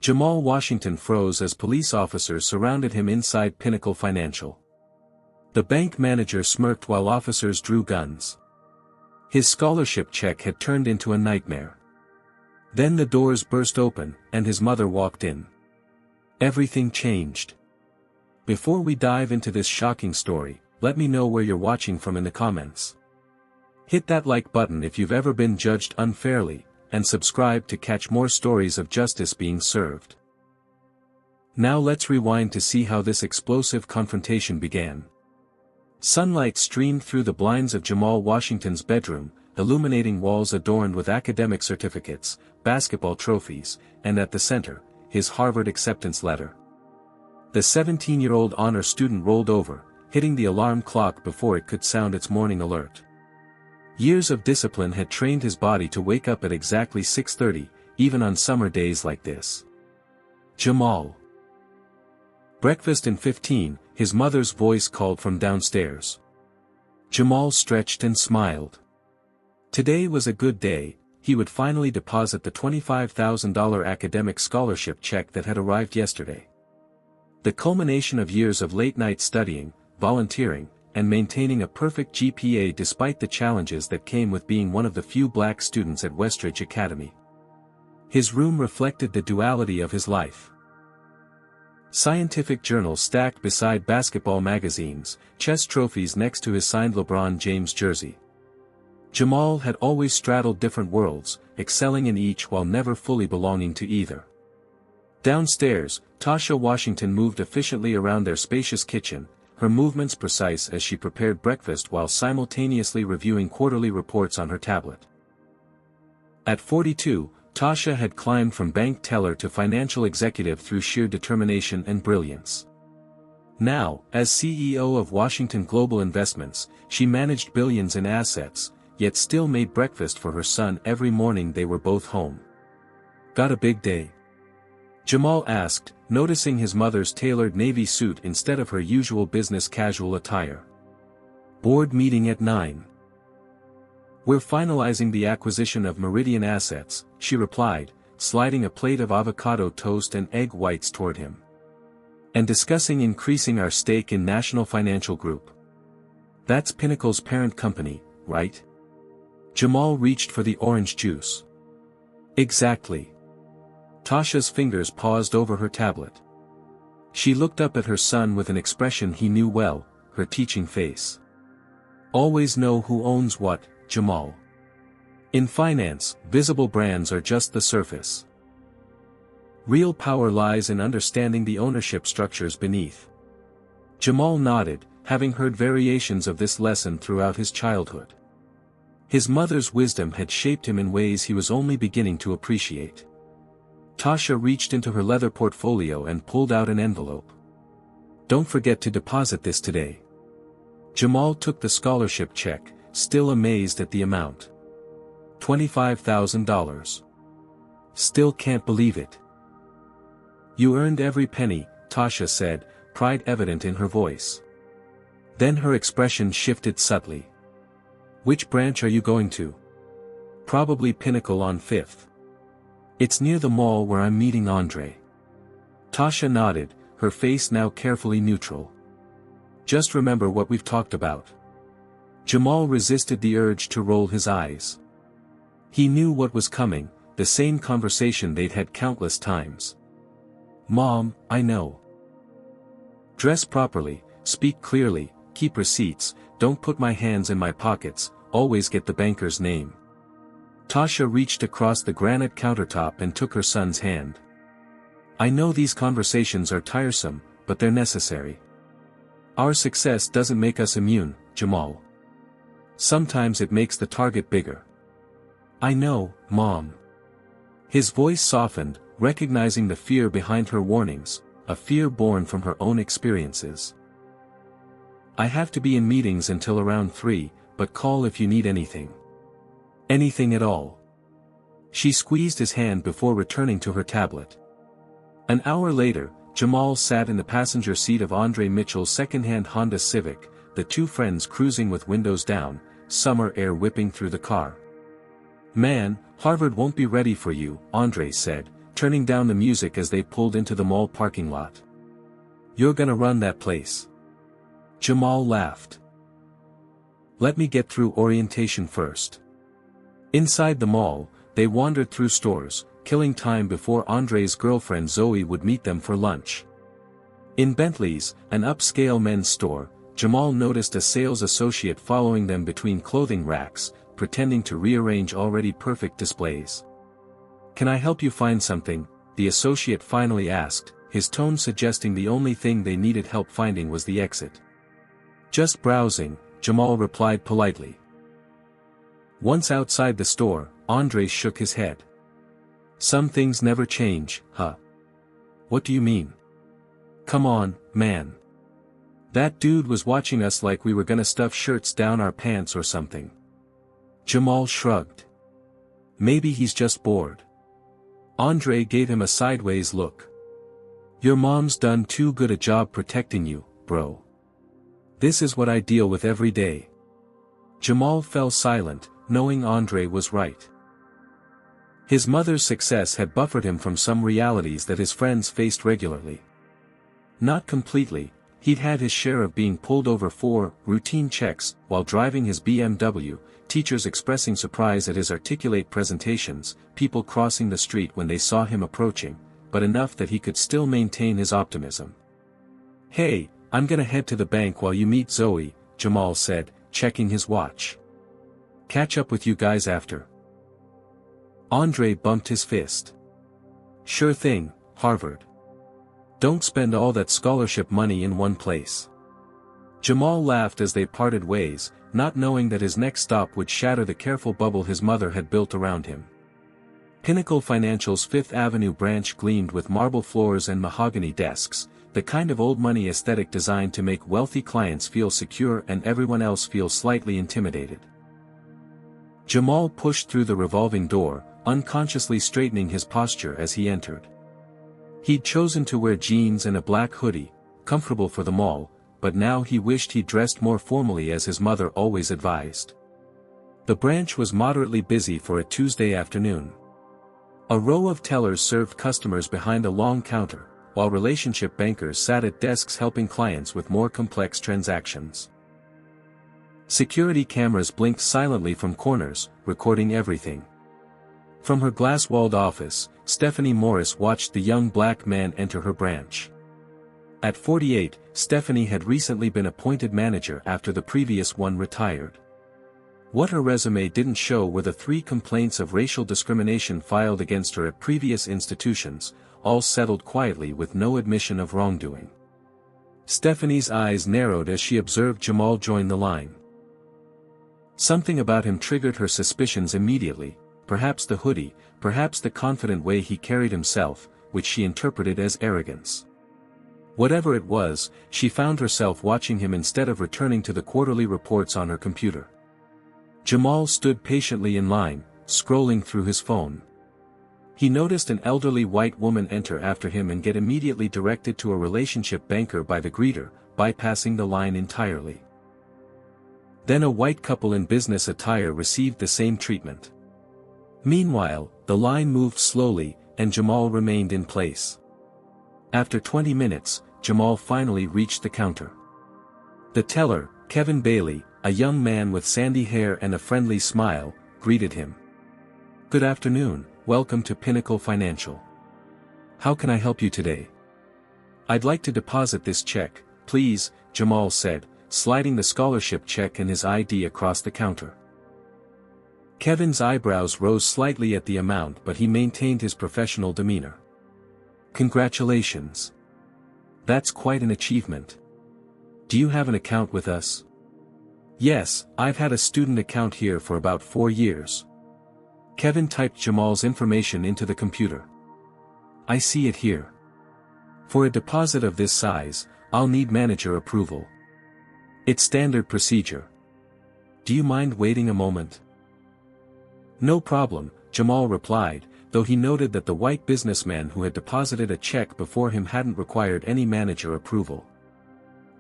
Jamal Washington froze as police officers surrounded him inside Pinnacle Financial. The bank manager smirked while officers drew guns. His scholarship check had turned into a nightmare. Then the doors burst open, and his mother walked in. Everything changed. Before we dive into this shocking story, let me know where you're watching from in the comments. Hit that like button if you've ever been judged unfairly, and subscribe to catch more stories of justice being served. Now let's rewind to see how this explosive confrontation began. Sunlight streamed through the blinds of Jamal Washington's bedroom, illuminating walls adorned with academic certificates, basketball trophies, and at the center, his Harvard acceptance letter. The 17-year-old honor student rolled over, hitting the alarm clock before it could sound its morning alert. Years of discipline had trained his body to wake up at exactly 6:30, even on summer days like this. Jamal. Breakfast in 15, his mother's voice called from downstairs. Jamal stretched and smiled. Today was a good day, he would finally deposit the $25,000 academic scholarship check that had arrived yesterday. The culmination of years of late-night studying, volunteering, and maintaining a perfect GPA despite the challenges that came with being one of the few black students at Westridge Academy. His room reflected the duality of his life. Scientific journals stacked beside basketball magazines, chess trophies next to his signed LeBron James jersey. Jamal had always straddled different worlds, excelling in each while never fully belonging to either. Downstairs, Tasha Washington moved efficiently around their spacious kitchen, her movements precise as she prepared breakfast while simultaneously reviewing quarterly reports on her tablet. At 42, Tasha had climbed from bank teller to financial executive through sheer determination and brilliance. Now, as CEO of Washington Global Investments, she managed billions in assets, yet still made breakfast for her son every morning they were both home. "Got a big day?" Jamal asked, noticing his mother's tailored navy suit instead of her usual business casual attire. "Board meeting at 9. We're finalizing the acquisition of Meridian Assets," she replied, sliding a plate of avocado toast and egg whites toward him. "And discussing increasing our stake in National Financial Group. That's Pinnacle's parent company, right?" Jamal reached for the orange juice. "Exactly." Tasha's fingers paused over her tablet. She looked up at her son with an expression he knew well, her teaching face. "Always know who owns what, Jamal. In finance, visible brands are just the surface. Real power lies in understanding the ownership structures beneath." Jamal nodded, having heard variations of this lesson throughout his childhood. His mother's wisdom had shaped him in ways he was only beginning to appreciate. Tasha reached into her leather portfolio and pulled out an envelope. "Don't forget to deposit this today." Jamal took the scholarship check, still amazed at the amount. $25,000. "Still can't believe it." "You earned every penny," Tasha said, pride evident in her voice. Then her expression shifted subtly. "Which branch are you going to?" "Probably Pinnacle on 5th. It's near the mall where I'm meeting Andre." Tasha nodded, her face now carefully neutral. "Just remember what we've talked about." Jamal resisted the urge to roll his eyes. He knew what was coming, the same conversation they'd had countless times. "Mom, I know. Dress properly, speak clearly, keep receipts, don't put my hands in my pockets, always get the banker's name." Tasha reached across the granite countertop and took her son's hand. "I know these conversations are tiresome, but they're necessary. Our success doesn't make us immune, Jamal. Sometimes it makes the target bigger." "I know, Mom." His voice softened, recognizing the fear behind her warnings, a fear born from her own experiences. "I have to be in meetings until around 3, but call if you need anything." "Anything at all." She squeezed his hand before returning to her tablet. An hour later, Jamal sat in the passenger seat of Andre Mitchell's second-hand Honda Civic, the two friends cruising with windows down, summer air whipping through the car. "Man, Harvard won't be ready for you," Andre said, turning down the music as they pulled into the mall parking lot. "You're gonna run that place?" Jamal laughed. "Let me get through orientation first." Inside the mall, they wandered through stores, killing time before Andre's girlfriend Zoe would meet them for lunch. In Bentley's, an upscale men's store, Jamal noticed a sales associate following them between clothing racks, pretending to rearrange already perfect displays. "Can I help you find something?" the associate finally asked, his tone suggesting the only thing they needed help finding was the exit. "Just browsing," Jamal replied politely. Once outside the store, Andre shook his head. "Some things never change, huh?" "What do you mean?" "Come on, man. That dude was watching us like we were gonna stuff shirts down our pants or something." Jamal shrugged. "Maybe he's just bored." Andre gave him a sideways look. "Your mom's done too good a job protecting you, bro. This is what I deal with every day." Jamal fell silent, knowing Andre was right. His mother's success had buffered him from some realities that his friends faced regularly. Not completely, he'd had his share of being pulled over for routine checks while driving his BMW, teachers expressing surprise at his articulate presentations, people crossing the street when they saw him approaching, but enough that he could still maintain his optimism. "Hey, I'm gonna head to the bank while you meet Zoe," Jamal said, checking his watch. "Catch up with you guys after." Andre bumped his fist. "Sure thing, Harvard. Don't spend all that scholarship money in one place." Jamal laughed as they parted ways, not knowing that his next stop would shatter the careful bubble his mother had built around him. Pinnacle Financial's Fifth Avenue branch gleamed with marble floors and mahogany desks, the kind of old-money aesthetic designed to make wealthy clients feel secure and everyone else feel slightly intimidated. Jamal pushed through the revolving door, unconsciously straightening his posture as he entered. He'd chosen to wear jeans and a black hoodie, comfortable for the mall, but now he wished he'd dressed more formally as his mother always advised. The branch was moderately busy for a Tuesday afternoon. A row of tellers served customers behind a long counter, while relationship bankers sat at desks helping clients with more complex transactions. Security cameras blinked silently from corners, recording everything. From her glass-walled office, Stephanie Morris watched the young black man enter her branch. At 48, Stephanie had recently been appointed manager after the previous one retired. What her resume didn't show were the 3 complaints of racial discrimination filed against her at previous institutions, all settled quietly with no admission of wrongdoing. Stephanie's eyes narrowed as she observed Jamal join the line. Something about him triggered her suspicions immediately, perhaps the hoodie, perhaps the confident way he carried himself, which she interpreted as arrogance. Whatever it was, she found herself watching him instead of returning to the quarterly reports on her computer. Jamal stood patiently in line, scrolling through his phone. He noticed an elderly white woman enter after him and get immediately directed to a relationship banker by the greeter, bypassing the line entirely. Then a white couple in business attire received the same treatment. Meanwhile, the line moved slowly, and Jamal remained in place. After 20 minutes, Jamal finally reached the counter. The teller, Kevin Bailey, a young man with sandy hair and a friendly smile, greeted him. "Good afternoon, welcome to Pinnacle Financial. How can I help you today?" "I'd like to deposit this check, please," Jamal said, sliding the scholarship check and his ID across the counter. Kevin's eyebrows rose slightly at the amount, but he maintained his professional demeanor. "Congratulations. That's quite an achievement. Do you have an account with us?" "Yes, I've had a student account here for about 4 years." Kevin typed Jamal's information into the computer. "I see it here. For a deposit of this size, I'll need manager approval. It's standard procedure. Do you mind waiting a moment?" "No problem," Jamal replied, though he noted that the white businessman who had deposited a check before him hadn't required any manager approval.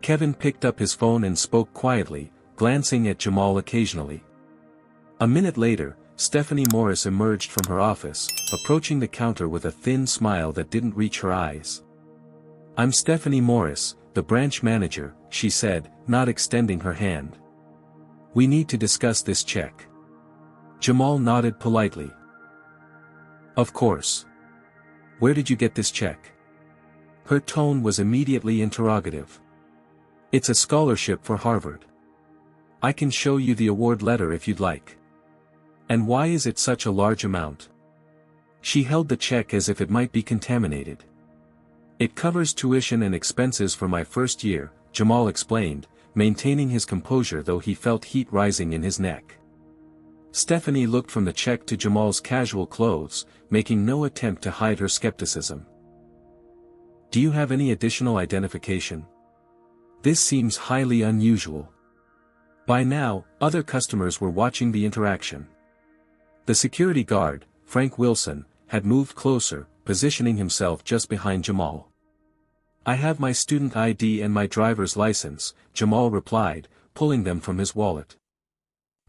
Kevin picked up his phone and spoke quietly, glancing at Jamal occasionally. A minute later, Stephanie Morris emerged from her office, approaching the counter with a thin smile that didn't reach her eyes. "I'm Stephanie Morris, the branch manager," she said, not extending her hand. "We need to discuss this check." Jamal nodded politely. "Of course. Where did you get this check?" Her tone was immediately interrogative. "It's a scholarship for Harvard. I can show you the award letter if you'd like." "And why is it such a large amount?" She held the check as if it might be contaminated. "It covers tuition and expenses for my first year," Jamal explained, maintaining his composure though he felt heat rising in his neck. Stephanie looked from the check to Jamal's casual clothes, making no attempt to hide her skepticism. "Do you have any additional identification? This seems highly unusual." By now, other customers were watching the interaction. The security guard, Frank Wilson, had moved closer, positioning himself just behind Jamal. "I have my student ID and my driver's license," Jamal replied, pulling them from his wallet.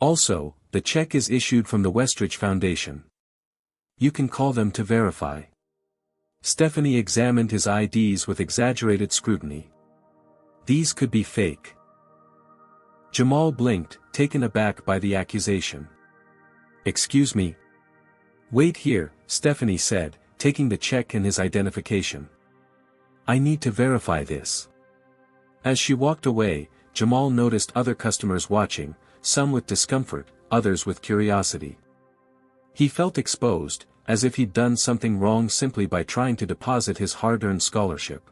"Also, the check is issued from the Westridge Foundation. You can call them to verify." Stephanie examined his IDs with exaggerated scrutiny. These could be fake. Jamal blinked, taken aback by the accusation. "Excuse me?" "Wait here," Stephanie said, taking the check and his identification. "I need to verify this." As she walked away, Jamal noticed other customers watching, some with discomfort, others with curiosity. He felt exposed, as if he'd done something wrong simply by trying to deposit his hard-earned scholarship.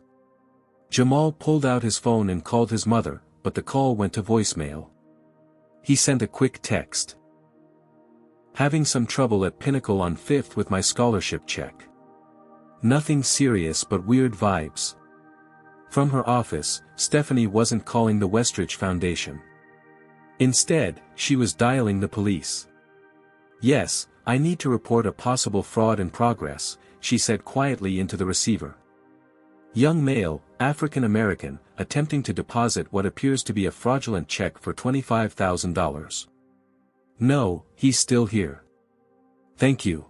Jamal pulled out his phone and called his mother, but the call went to voicemail. He sent a quick text. "Having some trouble at Pinnacle on 5th with my scholarship check. Nothing serious but weird vibes." From her office, Stephanie wasn't calling the Westridge Foundation. Instead, she was dialing the police. "Yes, I need to report a possible fraud in progress," she said quietly into the receiver. "Young male, African American, attempting to deposit what appears to be a fraudulent check for $25,000. No, he's still here. Thank you."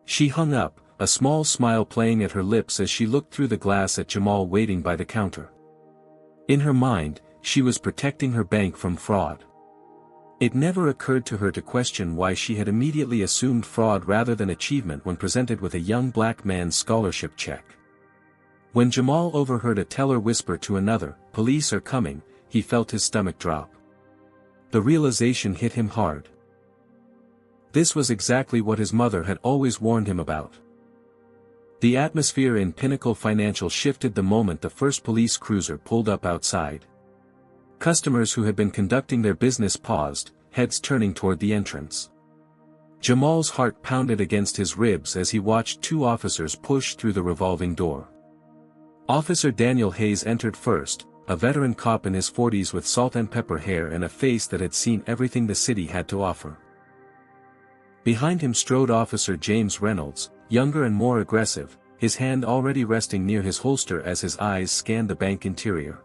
She hung up, a small smile playing at her lips as she looked through the glass at Jamal waiting by the counter. In her mind, she was protecting her bank from fraud. It never occurred to her to question why she had immediately assumed fraud rather than achievement when presented with a young black man's scholarship check. When Jamal overheard a teller whisper to another, "Police are coming," he felt his stomach drop. The realization hit him hard. This was exactly what his mother had always warned him about. The atmosphere in Pinnacle Financial shifted the moment the first police cruiser pulled up outside. Customers who had been conducting their business paused, heads turning toward the entrance. Jamal's heart pounded against his ribs as he watched two officers push through the revolving door. Officer Daniel Hayes entered first, a veteran cop in his 40s with salt and pepper hair and a face that had seen everything the city had to offer. Behind him strode Officer James Reynolds, younger and more aggressive, his hand already resting near his holster as his eyes scanned the bank interior.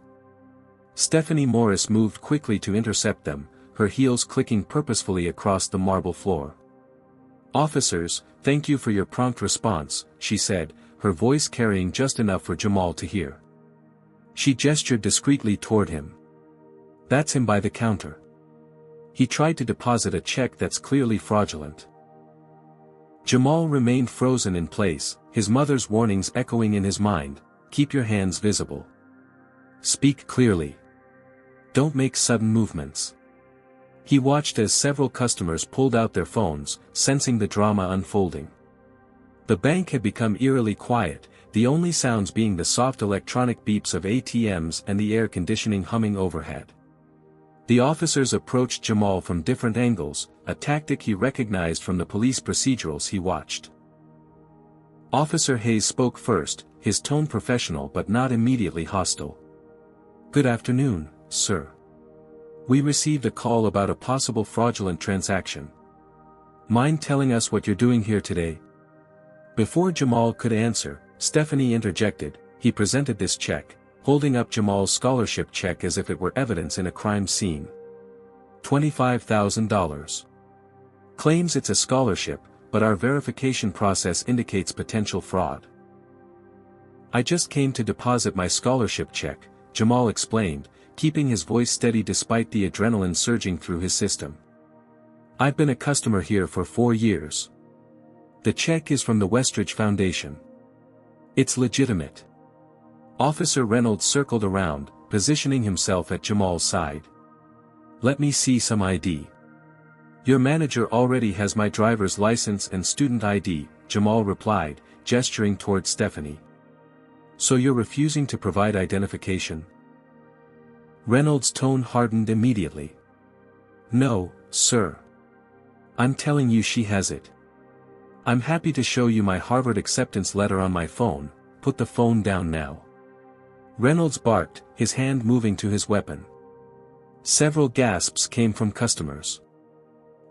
Stephanie Morris moved quickly to intercept them, her heels clicking purposefully across the marble floor. "Officers, thank you for your prompt response," she said, her voice carrying just enough for Jamal to hear. She gestured discreetly toward him. "That's him by the counter. He tried to deposit a check that's clearly fraudulent." Jamal remained frozen in place, his mother's warnings echoing in his mind, "Keep your hands visible. Speak clearly. Don't make sudden movements." He watched as several customers pulled out their phones, sensing the drama unfolding. The bank had become eerily quiet, the only sounds being the soft electronic beeps of ATMs and the air conditioning humming overhead. The officers approached Jamal from different angles, a tactic he recognized from the police procedurals he watched. Officer Hayes spoke first, his tone professional but not immediately hostile. "Good afternoon, sir. We received a call about a possible fraudulent transaction. Mind telling us what you're doing here today?" Before Jamal could answer, Stephanie interjected. "He presented this check," holding up Jamal's scholarship check as if it were evidence in a crime scene. $25,000. Claims it's a scholarship, but our verification process indicates potential fraud. I just came to deposit my scholarship check, Jamal explained, keeping his voice steady despite the adrenaline surging through his system. I've been a customer here for 4 years. The check is from the Westridge Foundation. It's legitimate. Officer Reynolds circled around, positioning himself at Jamal's side. Let me see some ID. Your manager already has my driver's license and student ID, Jamal replied, gesturing towards Stephanie. So you're refusing to provide identification? Reynolds' tone hardened immediately. No, sir. I'm telling you she has it. I'm happy to show you my Harvard acceptance letter on my phone. Put the phone down now. Reynolds barked, his hand moving to his weapon. Several gasps came from customers.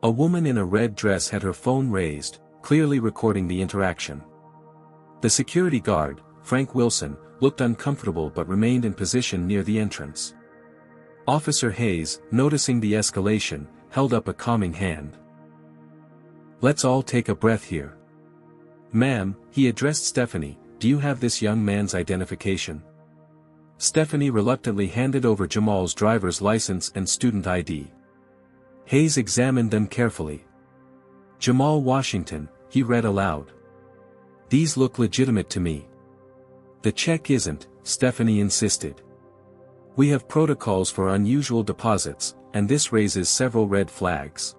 A woman in a red dress had her phone raised, clearly recording the interaction. The security guard, Frank Wilson, looked uncomfortable but remained in position near the entrance. Officer Hayes, noticing the escalation, held up a calming hand. Let's all take a breath here. Ma'am, he addressed Stephanie, do you have this young man's identification? Stephanie reluctantly handed over Jamal's driver's license and student ID. Hayes examined them carefully. Jamal Washington, he read aloud. These look legitimate to me. The check isn't, Stephanie insisted. We have protocols for unusual deposits, and this raises several red flags.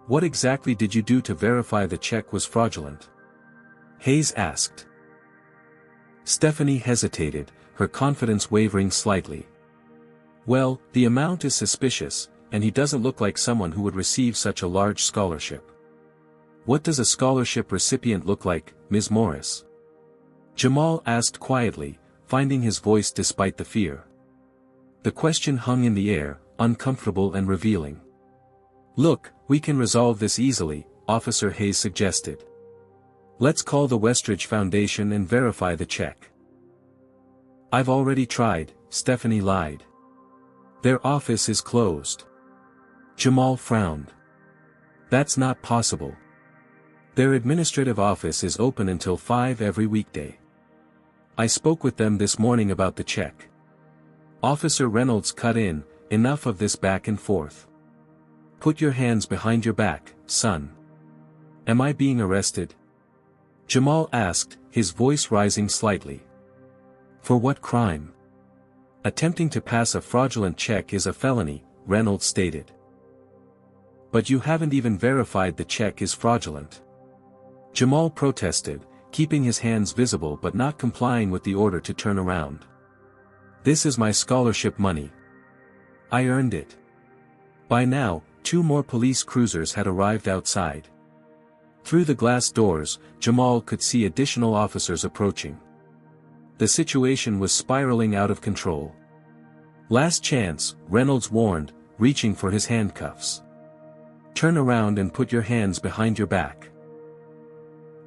What exactly did you do to verify the check was fraudulent? Hayes asked. Stephanie hesitated, her confidence wavering slightly. Well, the amount is suspicious, and he doesn't look like someone who would receive such a large scholarship. What does a scholarship recipient look like, Ms. Morris? Jamal asked quietly, finding his voice despite the fear. The question hung in the air, uncomfortable and revealing. Look, we can resolve this easily, Officer Hayes suggested. Let's call the Westridge Foundation and verify the check. I've already tried, Stephanie lied. Their office is closed. Jamal frowned. That's not possible. Their administrative office is open until 5 every weekday. I spoke with them this morning about the check. Officer Reynolds cut in, enough of this back and forth. Put your hands behind your back, son. Am I being arrested? Jamal asked, his voice rising slightly. For what crime? Attempting to pass a fraudulent check is a felony, Reynolds stated. But you haven't even verified the check is fraudulent. Jamal protested, keeping his hands visible but not complying with the order to turn around. This is my scholarship money. I earned it. By now, 2 more police cruisers had arrived outside. Through the glass doors, Jamal could see additional officers approaching. The situation was spiraling out of control. Last chance, Reynolds warned, reaching for his handcuffs. Turn around and put your hands behind your back.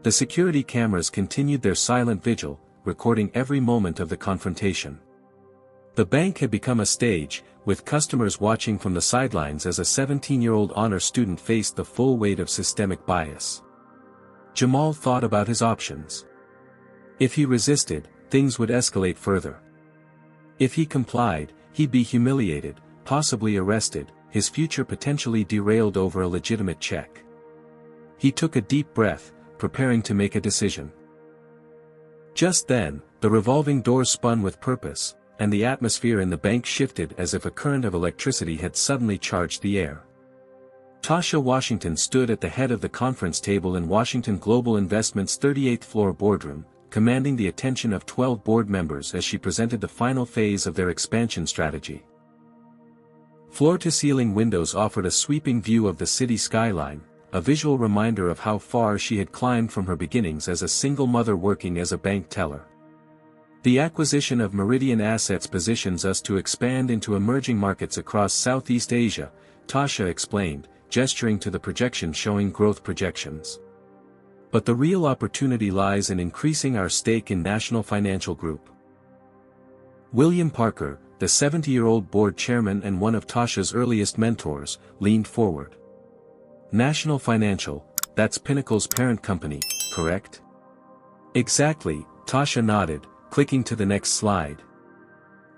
The security cameras continued their silent vigil, recording every moment of the confrontation. The bank had become a stage, with customers watching from the sidelines as a 17-year-old honor student faced the full weight of systemic bias. Jamal thought about his options. If he resisted, things would escalate further. If he complied, he'd be humiliated, possibly arrested, his future potentially derailed over a legitimate check. He took a deep breath, preparing to make a decision. Just then, the revolving door spun with purpose, and the atmosphere in the bank shifted as if a current of electricity had suddenly charged the air. Tasha Washington stood at the head of the conference table in Washington Global Investments' 38th floor boardroom, commanding the attention of 12 board members as she presented the final phase of their expansion strategy. Floor-to-ceiling windows offered a sweeping view of the city skyline, a visual reminder of how far she had climbed from her beginnings as a single mother working as a bank teller. The acquisition of Meridian assets positions us to expand into emerging markets across Southeast Asia, Tasha explained, gesturing to the projection showing growth projections. But the real opportunity lies in increasing our stake in National Financial Group. William Parker, the 70-year-old board chairman and one of Tasha's earliest mentors, leaned forward. National Financial, that's Pinnacle's parent company, correct? Exactly, Tasha nodded, clicking to the next slide.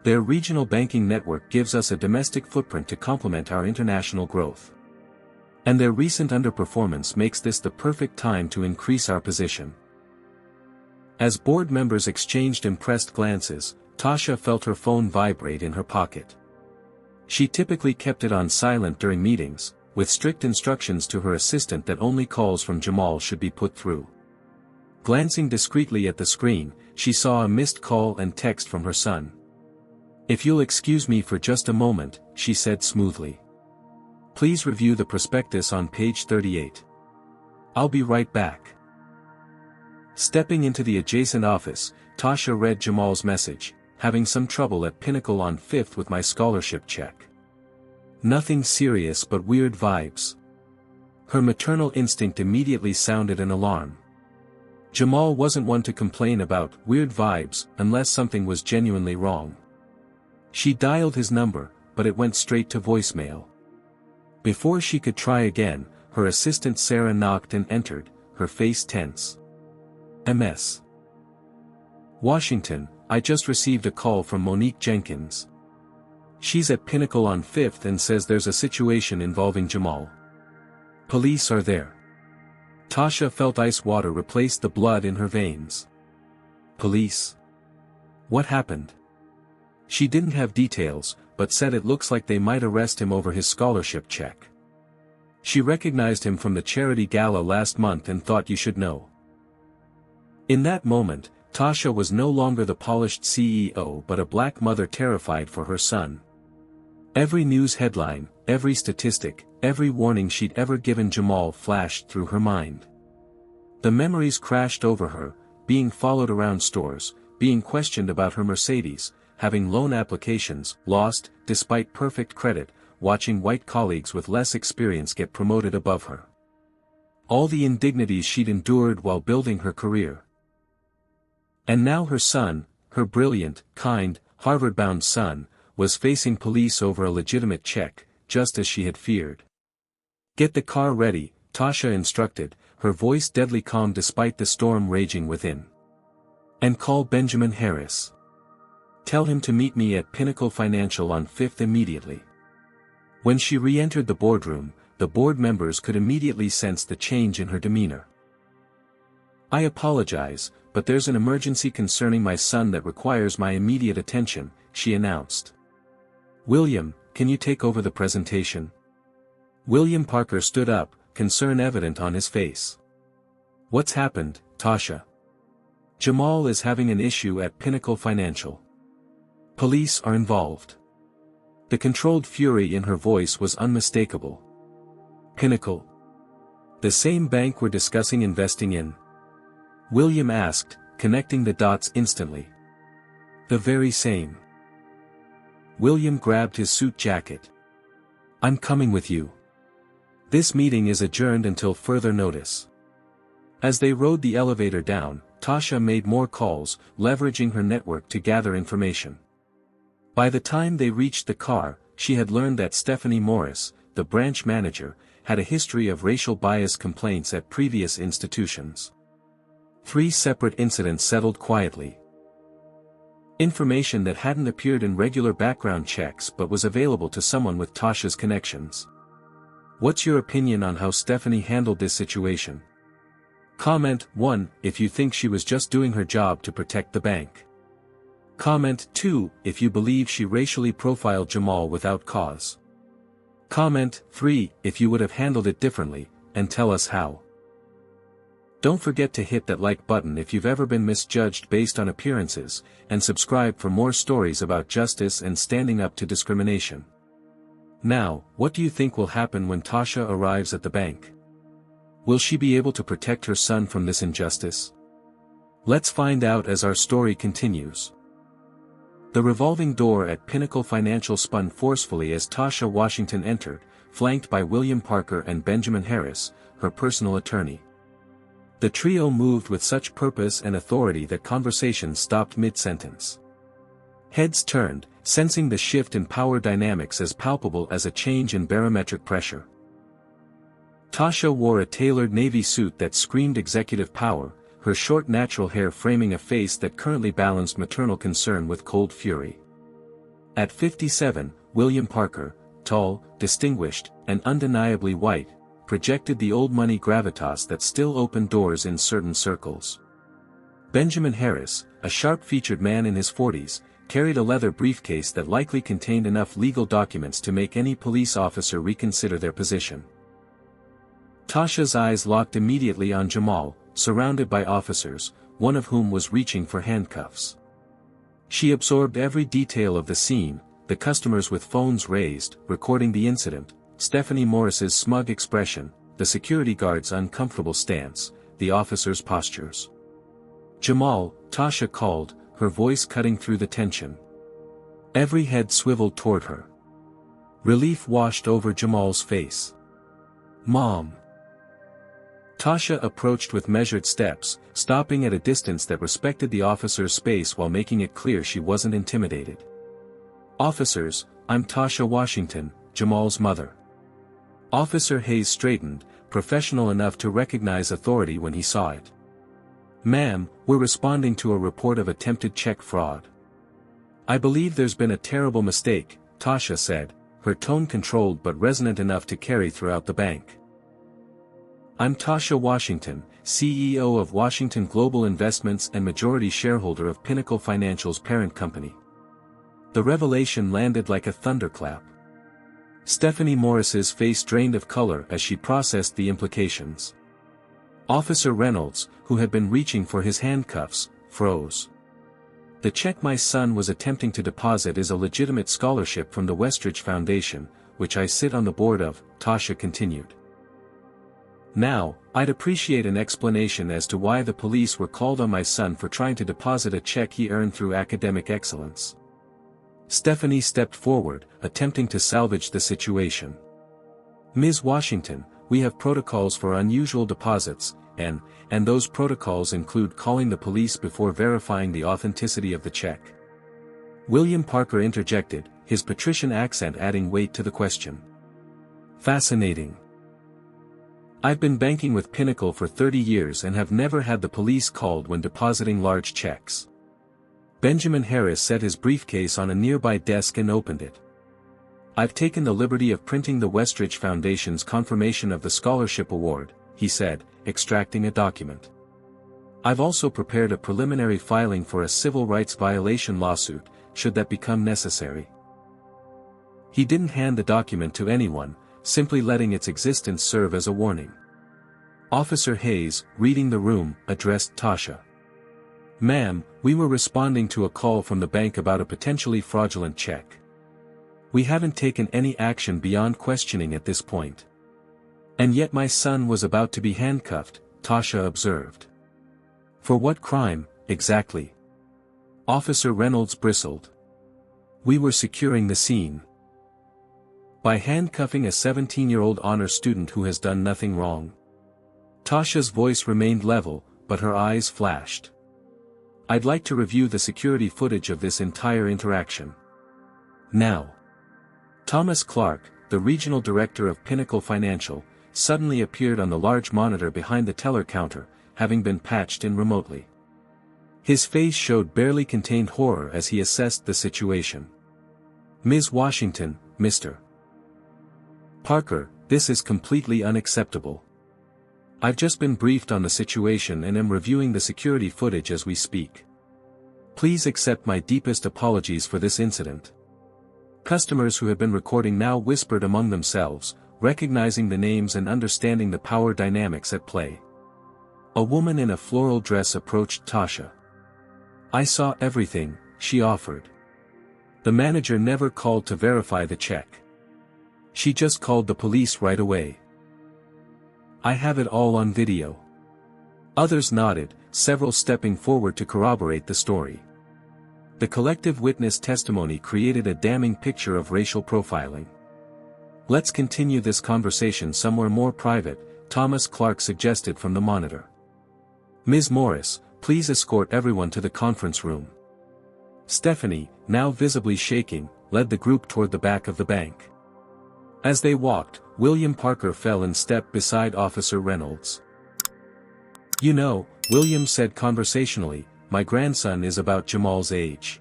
Their regional banking network gives us a domestic footprint to complement our international growth. And their recent underperformance makes this the perfect time to increase our position. As board members exchanged impressed glances, Tasha felt her phone vibrate in her pocket. She typically kept it on silent during meetings, with strict instructions to her assistant that only calls from Jamal should be put through. Glancing discreetly at the screen, she saw a missed call and text from her son. "If you'll excuse me for just a moment," she said smoothly. "Please review the prospectus on page 38. I'll be right back." Stepping into the adjacent office, Tasha read Jamal's message, "Having some trouble at Pinnacle on 5th with my scholarship check. Nothing serious but weird vibes." Her maternal instinct immediately sounded an alarm. Jamal wasn't one to complain about weird vibes unless something was genuinely wrong. She dialed his number, but it went straight to voicemail. Before she could try again, her assistant Sarah knocked and entered, her face tense. "MS. Washington, I just received a call from Monique Jenkins. She's at Pinnacle on 5th and says there's a situation involving Jamal. Police are there." Tasha felt ice water replace the blood in her veins. Police? What happened? She didn't have details, but said it looks like they might arrest him over his scholarship check. She recognized him from the charity gala last month and thought you should know. In that moment, Tasha was no longer the polished CEO but a black mother terrified for her son. Every news headline, every statistic, every warning she'd ever given Jamal flashed through her mind. The memories crashed over her, being followed around stores, being questioned about her Mercedes, having loan applications lost, despite perfect credit, watching white colleagues with less experience get promoted above her. All the indignities she'd endured while building her career. And now her son, her brilliant, kind, Harvard-bound son, was facing police over a legitimate check, just as she had feared. "Get the car ready," Tasha instructed, her voice deadly calm despite the storm raging within. "And call Benjamin Harris. Tell him to meet me at Pinnacle Financial on 5th immediately." When she re-entered the boardroom, the board members could immediately sense the change in her demeanor. "I apologize, but there's an emergency concerning my son that requires my immediate attention," she announced. "William, can you take over the presentation?" William Parker stood up, concern evident on his face. "What's happened, Tasha?" "Jamal is having an issue at Pinnacle Financial. Police are involved." The controlled fury in her voice was unmistakable. "Pinnacle? The same bank we're discussing investing in?" William asked, connecting the dots instantly. "The very same." William grabbed his suit jacket. "I'm coming with you. This meeting is adjourned until further notice." As they rode the elevator down, Tasha made more calls, leveraging her network to gather information. By the time they reached the car, she had learned that Stephanie Morris, the branch manager, had a history of racial bias complaints at previous institutions. 3 separate incidents settled quietly. Information that hadn't appeared in regular background checks but was available to someone with Tasha's connections. "What's your opinion on how Stephanie handled this situation?" Comment 1, if you think she was just doing her job to protect the bank. Comment 2, if you believe she racially profiled Jamal without cause. Comment 3, if you would have handled it differently, and tell us how. Don't forget to hit that like button if you've ever been misjudged based on appearances, and subscribe for more stories about justice and standing up to discrimination. Now, what do you think will happen when Tasha arrives at the bank? Will she be able to protect her son from this injustice? Let's find out as our story continues. The revolving door at Pinnacle Financial spun forcefully as Tasha Washington entered, flanked by William Parker and Benjamin Harris, her personal attorney. The trio moved with such purpose and authority that conversation stopped mid-sentence. Heads turned, sensing the shift in power dynamics as palpable as a change in barometric pressure. Tasha wore a tailored navy suit that screamed executive power, her short natural hair framing a face that currently balanced maternal concern with cold fury. At 57, William Parker, tall, distinguished, and undeniably white, projected the old money gravitas that still opened doors in certain circles. Benjamin Harris, a sharp-featured man in his 40s, carried a leather briefcase that likely contained enough legal documents to make any police officer reconsider their position. Tasha's eyes locked immediately on Jamal, surrounded by officers, one of whom was reaching for handcuffs. She absorbed every detail of the scene, the customers with phones raised, recording the incident, Stephanie Morris's smug expression, the security guard's uncomfortable stance, the officers' postures. "Jamal," Tasha called, her voice cutting through the tension. Every head swiveled toward her. Relief washed over Jamal's face. "Mom." Tasha approached with measured steps, stopping at a distance that respected the officer's space while making it clear she wasn't intimidated. "Officers, I'm Tasha Washington, Jamal's mother." Officer Hayes straightened, professional enough to recognize authority when he saw it. "Ma'am, we're responding to a report of attempted check fraud." "I believe there's been a terrible mistake," Tasha said, her tone controlled but resonant enough to carry throughout the bank. "I'm Tasha Washington, CEO of Washington Global Investments and majority shareholder of Pinnacle Financial's parent company." The revelation landed like a thunderclap. Stephanie Morris's face drained of color as she processed the implications. Officer Reynolds, who had been reaching for his handcuffs, froze. "The check my son was attempting to deposit is a legitimate scholarship from the Westridge Foundation, which I sit on the board of," Tasha continued. "Now, I'd appreciate an explanation as to why the police were called on my son for trying to deposit a check he earned through academic excellence." Stephanie stepped forward, attempting to salvage the situation. "Ms. Washington, we have protocols for unusual deposits, and those protocols include calling the police before verifying the authenticity of the check." William Parker interjected, his patrician accent adding weight to the question. "Fascinating. I've been banking with Pinnacle for 30 years and have never had the police called when depositing large checks." Benjamin Harris set his briefcase on a nearby desk and opened it. "I've taken the liberty of printing the Westridge Foundation's confirmation of the scholarship award," he said, extracting a document. "I've also prepared a preliminary filing for a civil rights violation lawsuit, should that become necessary." He didn't hand the document to anyone, simply letting its existence serve as a warning. Officer Hayes, reading the room, addressed Tasha. "Ma'am, we were responding to a call from the bank about a potentially fraudulent check. We haven't taken any action beyond questioning at this point." "And yet my son was about to be handcuffed," Tasha observed. "For what crime, exactly?" Officer Reynolds bristled. "We were securing the scene." "By handcuffing a 17-year-old honor student who has done nothing wrong." Tasha's voice remained level, but her eyes flashed. "I'd like to review the security footage of this entire interaction. Now." Thomas Clark, the regional director of Pinnacle Financial, suddenly appeared on the large monitor behind the teller counter, having been patched in remotely. His face showed barely contained horror as he assessed the situation. "Ms. Washington, Mr. Parker, this is completely unacceptable. I've just been briefed on the situation and am reviewing the security footage as we speak. Please accept my deepest apologies for this incident." Customers who had been recording now whispered among themselves, recognizing the names and understanding the power dynamics at play. A woman in a floral dress approached Tasha. "I saw everything," she offered. "The manager never called to verify the check. She just called the police right away. I have it all on video." Others nodded, several stepping forward to corroborate the story. The collective witness testimony created a damning picture of racial profiling. "Let's continue this conversation somewhere more private," Thomas Clark suggested from the monitor. "Ms. Morris, please escort everyone to the conference room." Stephanie, now visibly shaking, led the group toward the back of the bank. As they walked, William Parker fell in step beside Officer Reynolds. "You know," William said conversationally, "my grandson is about Jamal's age.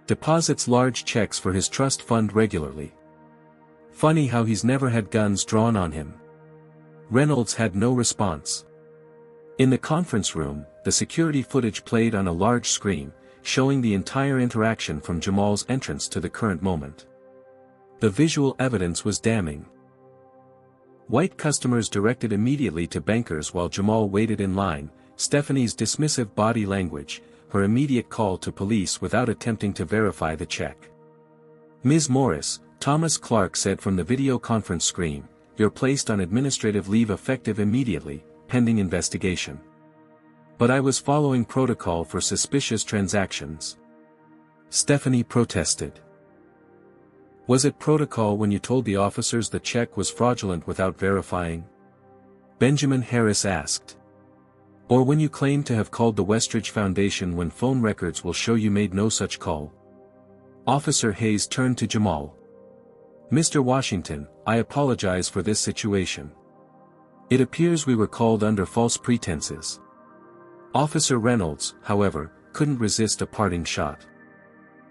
Deposits large checks for his trust fund regularly. Funny how he's never had guns drawn on him." Reynolds had no response. In the conference room, the security footage played on a large screen, showing the entire interaction from Jamal's entrance to the current moment. The visual evidence was damning. White customers directed immediately to bankers while Jamal waited in line, Stephanie's dismissive body language, her immediate call to police without attempting to verify the check. "Ms. Morris," Thomas Clark said from the video conference screen, "you're placed on administrative leave effective immediately, pending investigation." "But I was following protocol for suspicious transactions," Stephanie protested. "Was it protocol when you told the officers the check was fraudulent without verifying?" Benjamin Harris asked. "Or when you claimed to have called the Westridge Foundation when phone records will show you made no such call?" Officer Hayes turned to Jamal. "Mr. Washington, I apologize for this situation. It appears we were called under false pretenses." Officer Reynolds, however, couldn't resist a parting shot.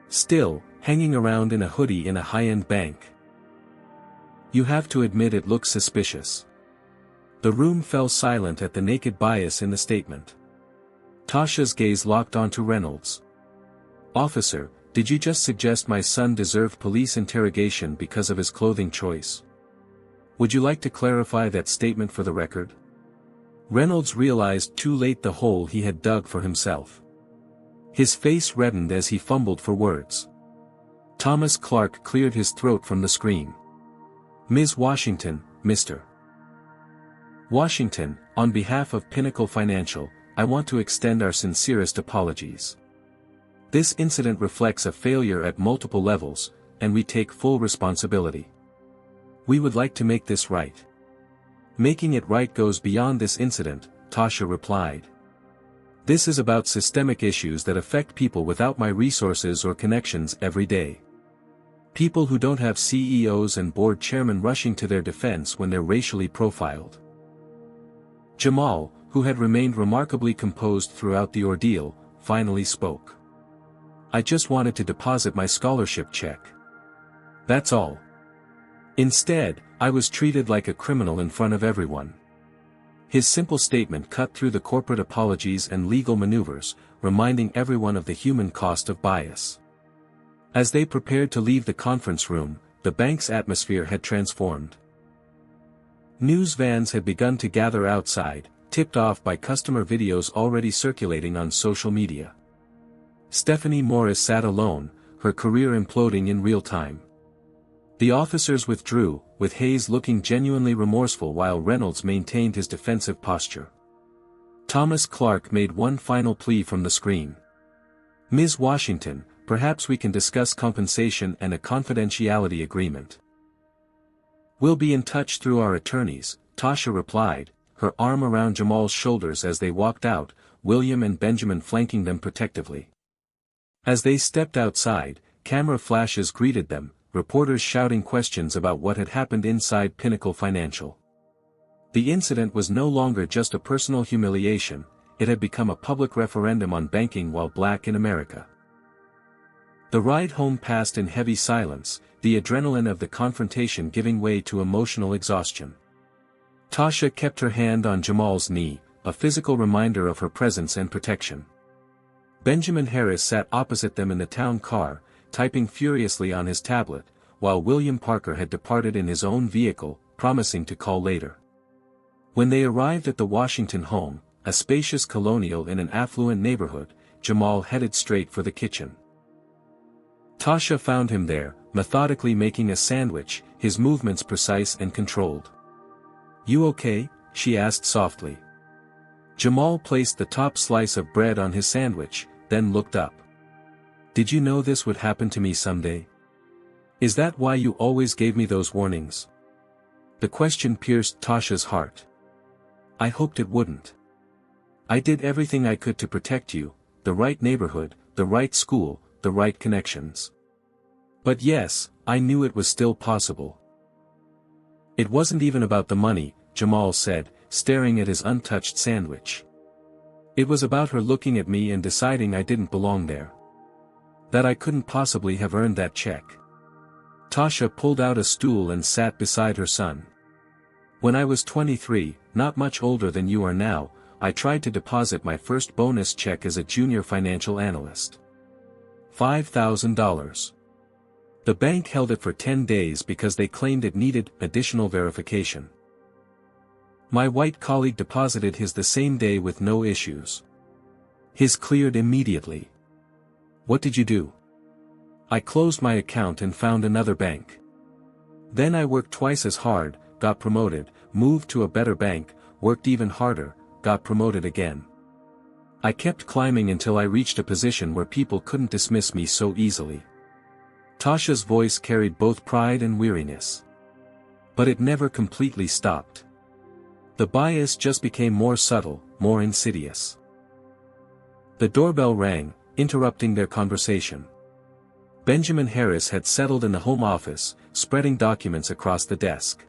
"Still, hanging around in a hoodie in a high-end bank. You have to admit it looks suspicious." The room fell silent at the naked bias in the statement. Tasha's gaze locked onto Reynolds. "Officer, did you just suggest my son deserved police interrogation because of his clothing choice? Would you like to clarify that statement for the record?" Reynolds realized too late the hole he had dug for himself. His face reddened as he fumbled for words. Thomas Clark cleared his throat from the screen. "Ms. Washington, Mr. Washington, on behalf of Pinnacle Financial, I want to extend our sincerest apologies. This incident reflects a failure at multiple levels, and we take full responsibility. We would like to make this right." "Making it right goes beyond this incident," Tasha replied. "This is about systemic issues that affect people without my resources or connections every day. People who don't have CEOs and board chairmen rushing to their defense when they're racially profiled." Jamal, who had remained remarkably composed throughout the ordeal, finally spoke. "I just wanted to deposit my scholarship check. That's all. Instead, I was treated like a criminal in front of everyone." His simple statement cut through the corporate apologies and legal maneuvers, reminding everyone of the human cost of bias. As they prepared to leave the conference room, the bank's atmosphere had transformed. News vans had begun to gather outside, tipped off by customer videos already circulating on social media. Stephanie Morris sat alone, her career imploding in real time. The officers withdrew, with Hayes looking genuinely remorseful while Reynolds maintained his defensive posture. Thomas Clark made one final plea from the screen. "Ms. Washington, perhaps we can discuss compensation and a confidentiality agreement." "We'll be in touch through our attorneys," Tasha replied, her arm around Jamal's shoulders as they walked out, William and Benjamin flanking them protectively. As they stepped outside, camera flashes greeted them, reporters shouting questions about what had happened inside Pinnacle Financial. The incident was no longer just a personal humiliation, it had become a public referendum on banking while black in America. The ride home passed in heavy silence, the adrenaline of the confrontation giving way to emotional exhaustion. Tasha kept her hand on Jamal's knee, a physical reminder of her presence and protection. Benjamin Harris sat opposite them in the town car, typing furiously on his tablet, while William Parker had departed in his own vehicle, promising to call later. When they arrived at the Washington home, a spacious colonial in an affluent neighborhood, Jamal headed straight for the kitchen. Tasha found him there, methodically making a sandwich, his movements precise and controlled. "You okay?" she asked softly. Jamal placed the top slice of bread on his sandwich, then looked up. "Did you know this would happen to me someday? Is that why you always gave me those warnings?" The question pierced Tasha's heart. "I hoped it wouldn't. I did everything I could to protect you, the right neighborhood, the right school, the right connections. But yes, I knew it was still possible." It wasn't even about the money, Jamal said, staring at his untouched sandwich. It was about her looking at me and deciding I didn't belong there. That I couldn't possibly have earned that check. Tasha pulled out a stool and sat beside her son. When I was 23, not much older than you are now, I tried to deposit my first bonus check as a junior financial analyst. $5,000. The bank held it for 10 days because they claimed it needed additional verification. My white colleague deposited his the same day with no issues. His cleared immediately. What did you do? I closed my account and found another bank. Then I worked twice as hard, got promoted, moved to a better bank, worked even harder, got promoted again. I kept climbing until I reached a position where people couldn't dismiss me so easily. Tasha's voice carried both pride and weariness. But it never completely stopped. The bias just became more subtle, more insidious. The doorbell rang, interrupting their conversation. Benjamin Harris had settled in the home office, spreading documents across the desk.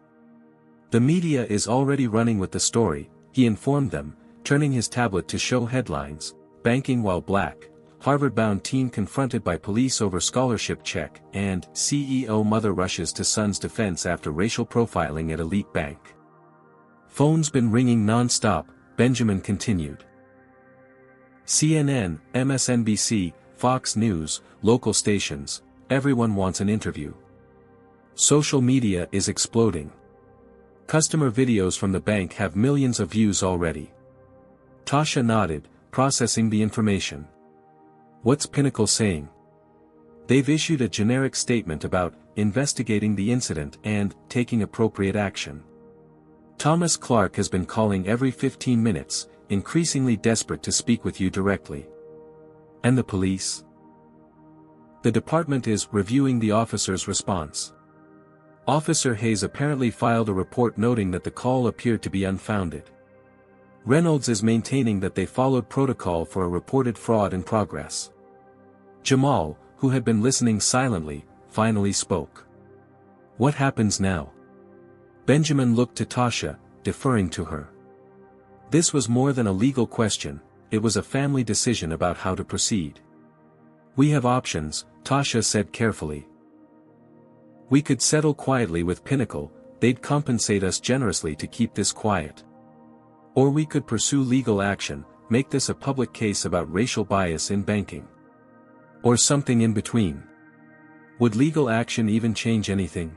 The media is already running with the story, he informed them, turning his tablet to show headlines, banking while black, Harvard-bound teen confronted by police over scholarship check, and CEO mother rushes to son's defense after racial profiling at elite bank. Phone's been ringing non-stop, Benjamin continued. CNN, MSNBC, Fox News, local stations, everyone wants an interview. Social media is exploding. Customer videos from the bank have millions of views already. Tasha nodded, processing the information. What's Pinnacle saying? They've issued a generic statement about investigating the incident and taking appropriate action. Thomas Clark has been calling every 15 minutes, increasingly desperate to speak with you directly. And the police? The department is reviewing the officer's response. Officer Hayes apparently filed a report noting that the call appeared to be unfounded. Reynolds is maintaining that they followed protocol for a reported fraud in progress. Jamal, who had been listening silently, finally spoke. What happens now? Benjamin looked to Tasha, deferring to her. This was more than a legal question, it was a family decision about how to proceed. We have options, Tasha said carefully. We could settle quietly with Pinnacle, they'd compensate us generously to keep this quiet. Or we could pursue legal action, make this a public case about racial bias in banking. Or something in between. Would legal action even change anything?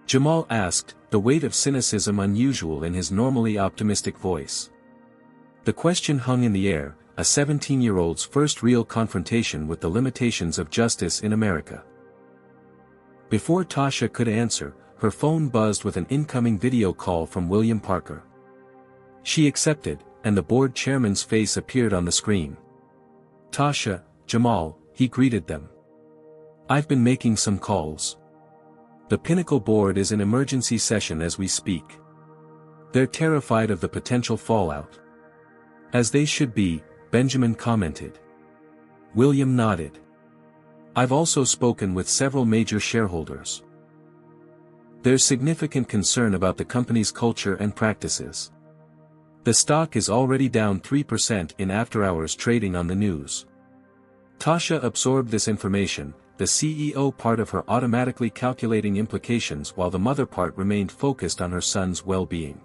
Jamal asked, the weight of cynicism unusual in his normally optimistic voice. The question hung in the air, a 17-year-old's first real confrontation with the limitations of justice in America. Before Tasha could answer, her phone buzzed with an incoming video call from William Parker. She accepted, and the board chairman's face appeared on the screen. Tasha, Jamal, he greeted them. I've been making some calls. The Pinnacle board is in emergency session as we speak. They're terrified of the potential fallout. As they should be, Benjamin commented. William nodded. I've also spoken with several major shareholders. There's significant concern about the company's culture and practices. The stock is already down 3% in after-hours trading on the news. Tasha absorbed this information, the CEO part of her automatically calculating implications while the mother part remained focused on her son's well-being.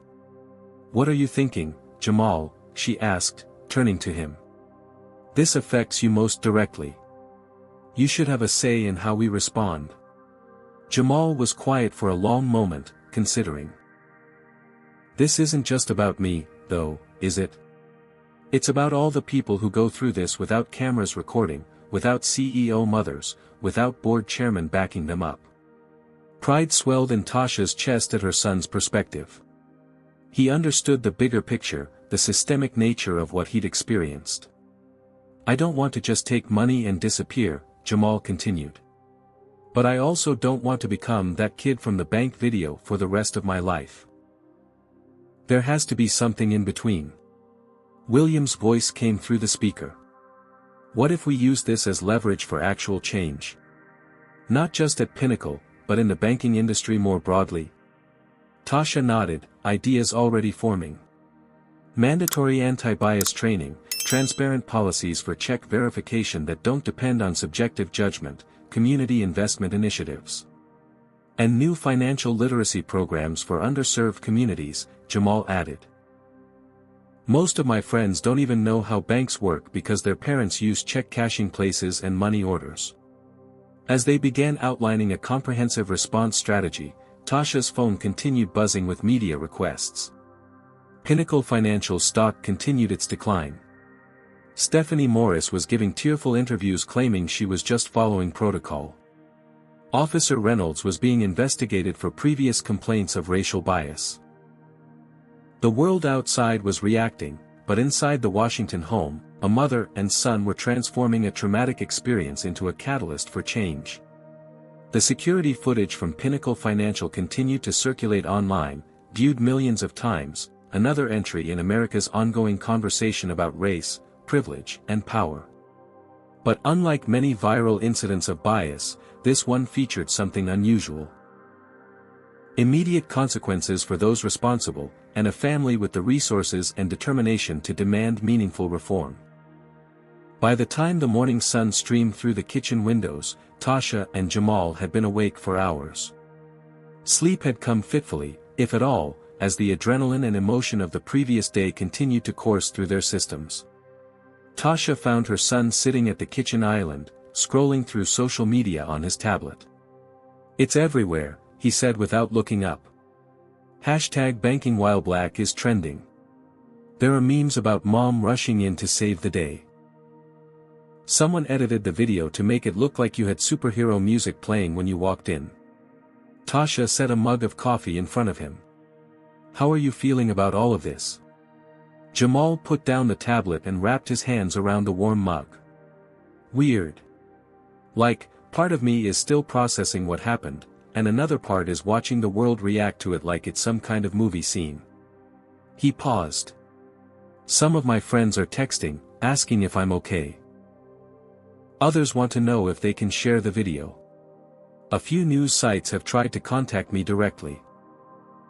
What are you thinking, Jamal? She asked, turning to him. This affects you most directly. You should have a say in how we respond. Jamal was quiet for a long moment, considering. This isn't just about me, though, is it? It's about all the people who go through this without cameras recording, without CEO mothers, without board chairmen backing them up. Pride swelled in Tasha's chest at her son's perspective. He understood the bigger picture, the systemic nature of what he'd experienced. I don't want to just take money and disappear, Jamal continued. But I also don't want to become that kid from the bank video for the rest of my life. There has to be something in between. William's voice came through the speaker. What if we use this as leverage for actual change? Not just at Pinnacle, but in the banking industry more broadly. Tasha nodded, ideas already forming. Mandatory anti-bias training, transparent policies for check verification that don't depend on subjective judgment, community investment initiatives. And new financial literacy programs for underserved communities, Jamal added. Most of my friends don't even know how banks work because their parents use check cashing places and money orders. As they began outlining a comprehensive response strategy, Tasha's phone continued buzzing with media requests. Pinnacle Financial stock continued its decline. Stephanie Morris was giving tearful interviews claiming she was just following protocol. Officer Reynolds was being investigated for previous complaints of racial bias. The world outside was reacting, but inside the Washington home, a mother and son were transforming a traumatic experience into a catalyst for change. The security footage from Pinnacle Financial continued to circulate online, viewed millions of times, another entry in America's ongoing conversation about race, privilege, and power. But unlike many viral incidents of bias, this one featured something unusual. Immediate consequences for those responsible, and a family with the resources and determination to demand meaningful reform. By the time the morning sun streamed through the kitchen windows, Tasha and Jamal had been awake for hours. Sleep had come fitfully, if at all, as the adrenaline and emotion of the previous day continued to course through their systems. Tasha found her son sitting at the kitchen island, scrolling through social media on his tablet. "It's everywhere," he said without looking up. #banking while black is trending. There are memes about mom rushing in to save the day. Someone edited the video to make it look like you had superhero music playing when you walked in. Tasha set a mug of coffee in front of him. "How are you feeling about all of this?" Jamal put down the tablet and wrapped his hands around the warm mug. "Weird. Like, part of me is still processing what happened, and another part is watching the world react to it like it's some kind of movie scene." He paused. "Some of my friends are texting, asking if I'm okay. Others want to know if they can share the video. A few news sites have tried to contact me directly."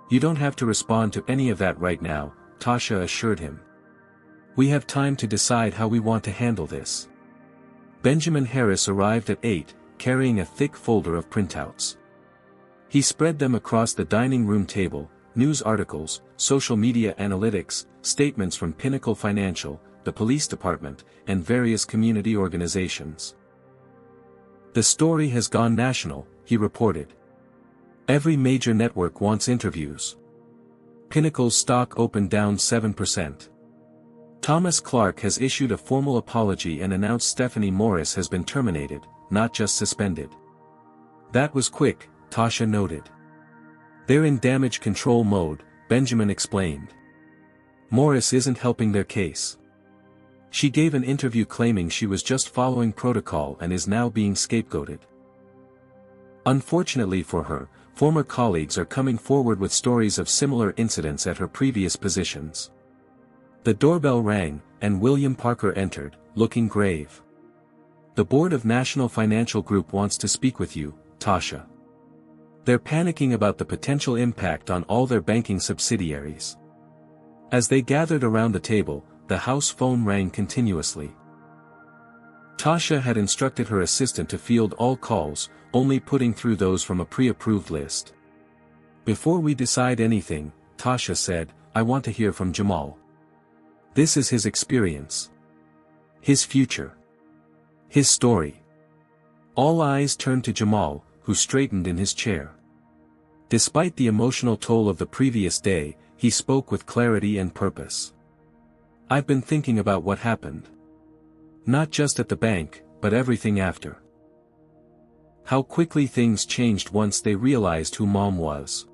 "You don't have to respond to any of that right now," Tasha assured him. "We have time to decide how we want to handle this." Benjamin Harris arrived at 8, carrying a thick folder of printouts. He spread them across the dining room table, news articles, social media analytics, statements from Pinnacle Financial, the police department, and various community organizations. "The story has gone national," he reported. "Every major network wants interviews. Pinnacle's stock opened down 7%. Thomas Clark has issued a formal apology and announced Stephanie Morris has been terminated, not just suspended." "That was quick," Tasha noted. "They're in damage control mode," Benjamin explained. "Morris isn't helping their case. She gave an interview claiming she was just following protocol and is now being scapegoated. Unfortunately for her, former colleagues are coming forward with stories of similar incidents at her previous positions." The doorbell rang, and William Parker entered, looking grave. "The board of National Financial Group wants to speak with you, Tasha. They're panicking about the potential impact on all their banking subsidiaries." As they gathered around the table, the house phone rang continuously. Tasha had instructed her assistant to field all calls, only putting through those from a pre-approved list. "Before we decide anything," Tasha said, "I want to hear from Jamal. This is his experience. His future. His story." All eyes turned to Jamal, who straightened in his chair. Despite the emotional toll of the previous day, he spoke with clarity and purpose. "I've been thinking about what happened. Not just at the bank, but everything after. How quickly things changed once they realized who Mom was.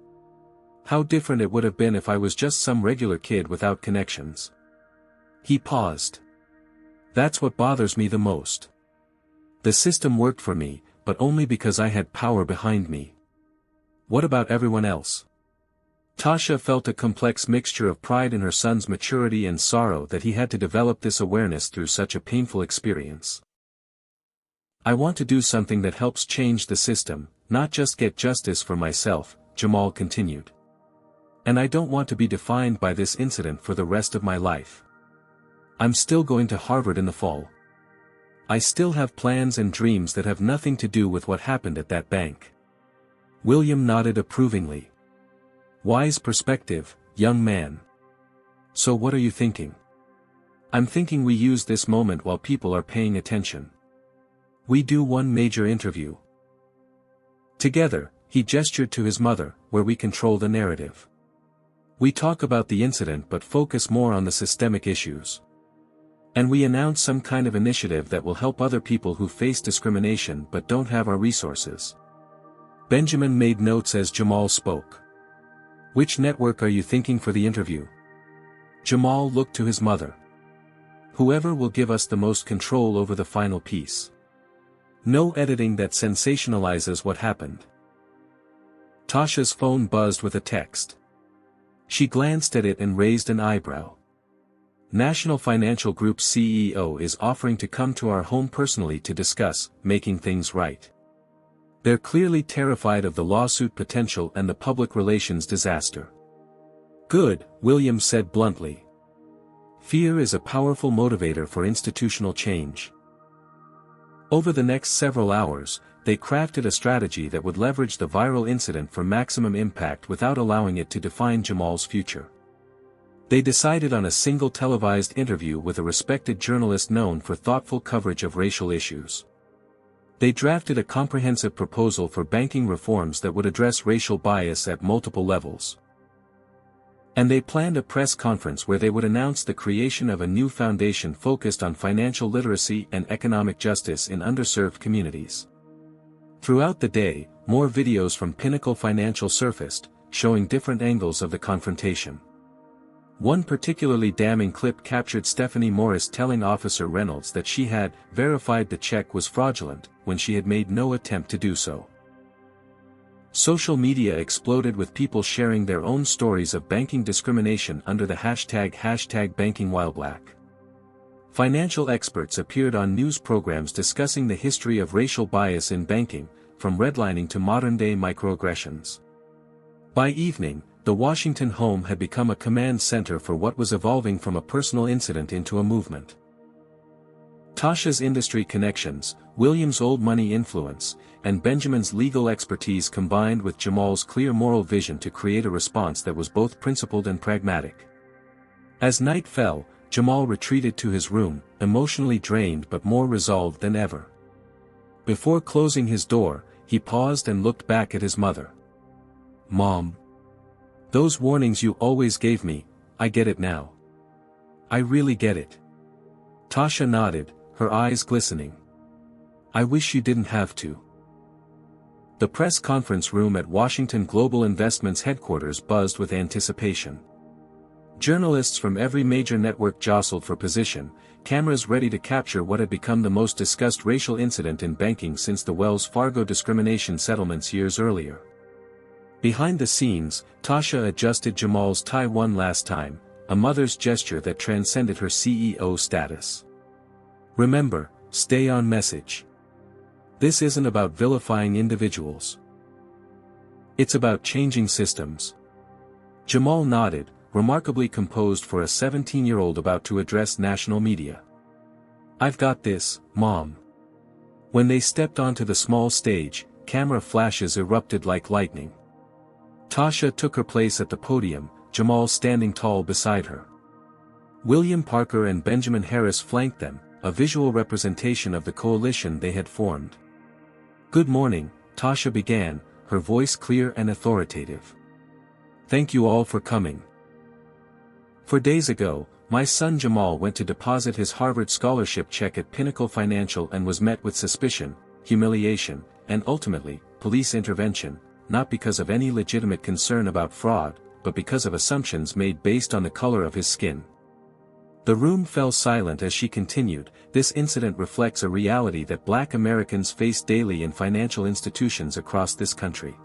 How different it would have been if I was just some regular kid without connections." He paused. "That's what bothers me the most. The system worked for me, but only because I had power behind me. What about everyone else?" Tasha felt a complex mixture of pride in her son's maturity and sorrow that he had to develop this awareness through such a painful experience. "I want to do something that helps change the system, not just get justice for myself," Jamal continued. And I don't want to be defined by this incident for the rest of my life. I'm still going to Harvard in the fall. I still have plans and dreams that have nothing to do with what happened at that bank." William nodded approvingly. "Wise perspective, young man. So what are you thinking?" "I'm thinking we use this moment while people are paying attention. We do one major interview together," he gestured to his mother, "where we control the narrative. We talk about the incident but focus more on the systemic issues. And we announce some kind of initiative that will help other people who face discrimination but don't have our resources." Benjamin made notes as Jamal spoke. "Which network are you thinking for the interview?" Jamal looked to his mother. "Whoever will give us the most control over the final piece. No editing that sensationalizes what happened." Tasha's phone buzzed with a text. She glanced at it and raised an eyebrow. "National Financial Group's CEO is offering to come to our home personally to discuss making things right. They're clearly terrified of the lawsuit potential and the public relations disaster." "Good," William said bluntly. "Fear is a powerful motivator for institutional change." Over the next several hours, they crafted a strategy that would leverage the viral incident for maximum impact without allowing it to define Jamal's future. They decided on a single televised interview with a respected journalist known for thoughtful coverage of racial issues. They drafted a comprehensive proposal for banking reforms that would address racial bias at multiple levels. And they planned a press conference where they would announce the creation of a new foundation focused on financial literacy and economic justice in underserved communities. Throughout the day, more videos from Pinnacle Financial surfaced, showing different angles of the confrontation. One particularly damning clip captured Stephanie Morris telling Officer Reynolds that she had verified the check was fraudulent, when she had made no attempt to do so. Social media exploded with people sharing their own stories of banking discrimination under the hashtag #BankingWhileBlack. Financial experts appeared on news programs discussing the history of racial bias in banking, from redlining to modern-day microaggressions. By evening, the Washington home had become a command center for what was evolving from a personal incident into a movement. Tasha's industry connections, William's old money influence, and Benjamin's legal expertise combined with Jamal's clear moral vision to create a response that was both principled and pragmatic. As night fell, Jamal retreated to his room, emotionally drained but more resolved than ever. Before closing his door, he paused and looked back at his mother. "Mom. Those warnings you always gave me, I get it now. I really get it." Tasha nodded, her eyes glistening. "I wish you didn't have to." The press conference room at Washington Global Investments headquarters buzzed with anticipation. Journalists from every major network jostled for position, cameras ready to capture what had become the most discussed racial incident in banking since the Wells Fargo discrimination settlements years earlier. Behind the scenes, Tasha adjusted Jamal's tie one last time, a mother's gesture that transcended her CEO status. "Remember, stay on message. This isn't about vilifying individuals. It's about changing systems." Jamal nodded, remarkably composed for a 17-year-old about to address national media. "I've got this, Mom." When they stepped onto the small stage, camera flashes erupted like lightning. Tasha took her place at the podium, Jamal standing tall beside her. William Parker and Benjamin Harris flanked them, a visual representation of the coalition they had formed. "Good morning," Tasha began, her voice clear and authoritative. "Thank you all for coming. 4 days ago, my son Jamal went to deposit his Harvard scholarship check at Pinnacle Financial and was met with suspicion, humiliation, and ultimately, police intervention, not because of any legitimate concern about fraud, but because of assumptions made based on the color of his skin." The room fell silent as she continued, "This incident reflects a reality that Black Americans face daily in financial institutions across this country.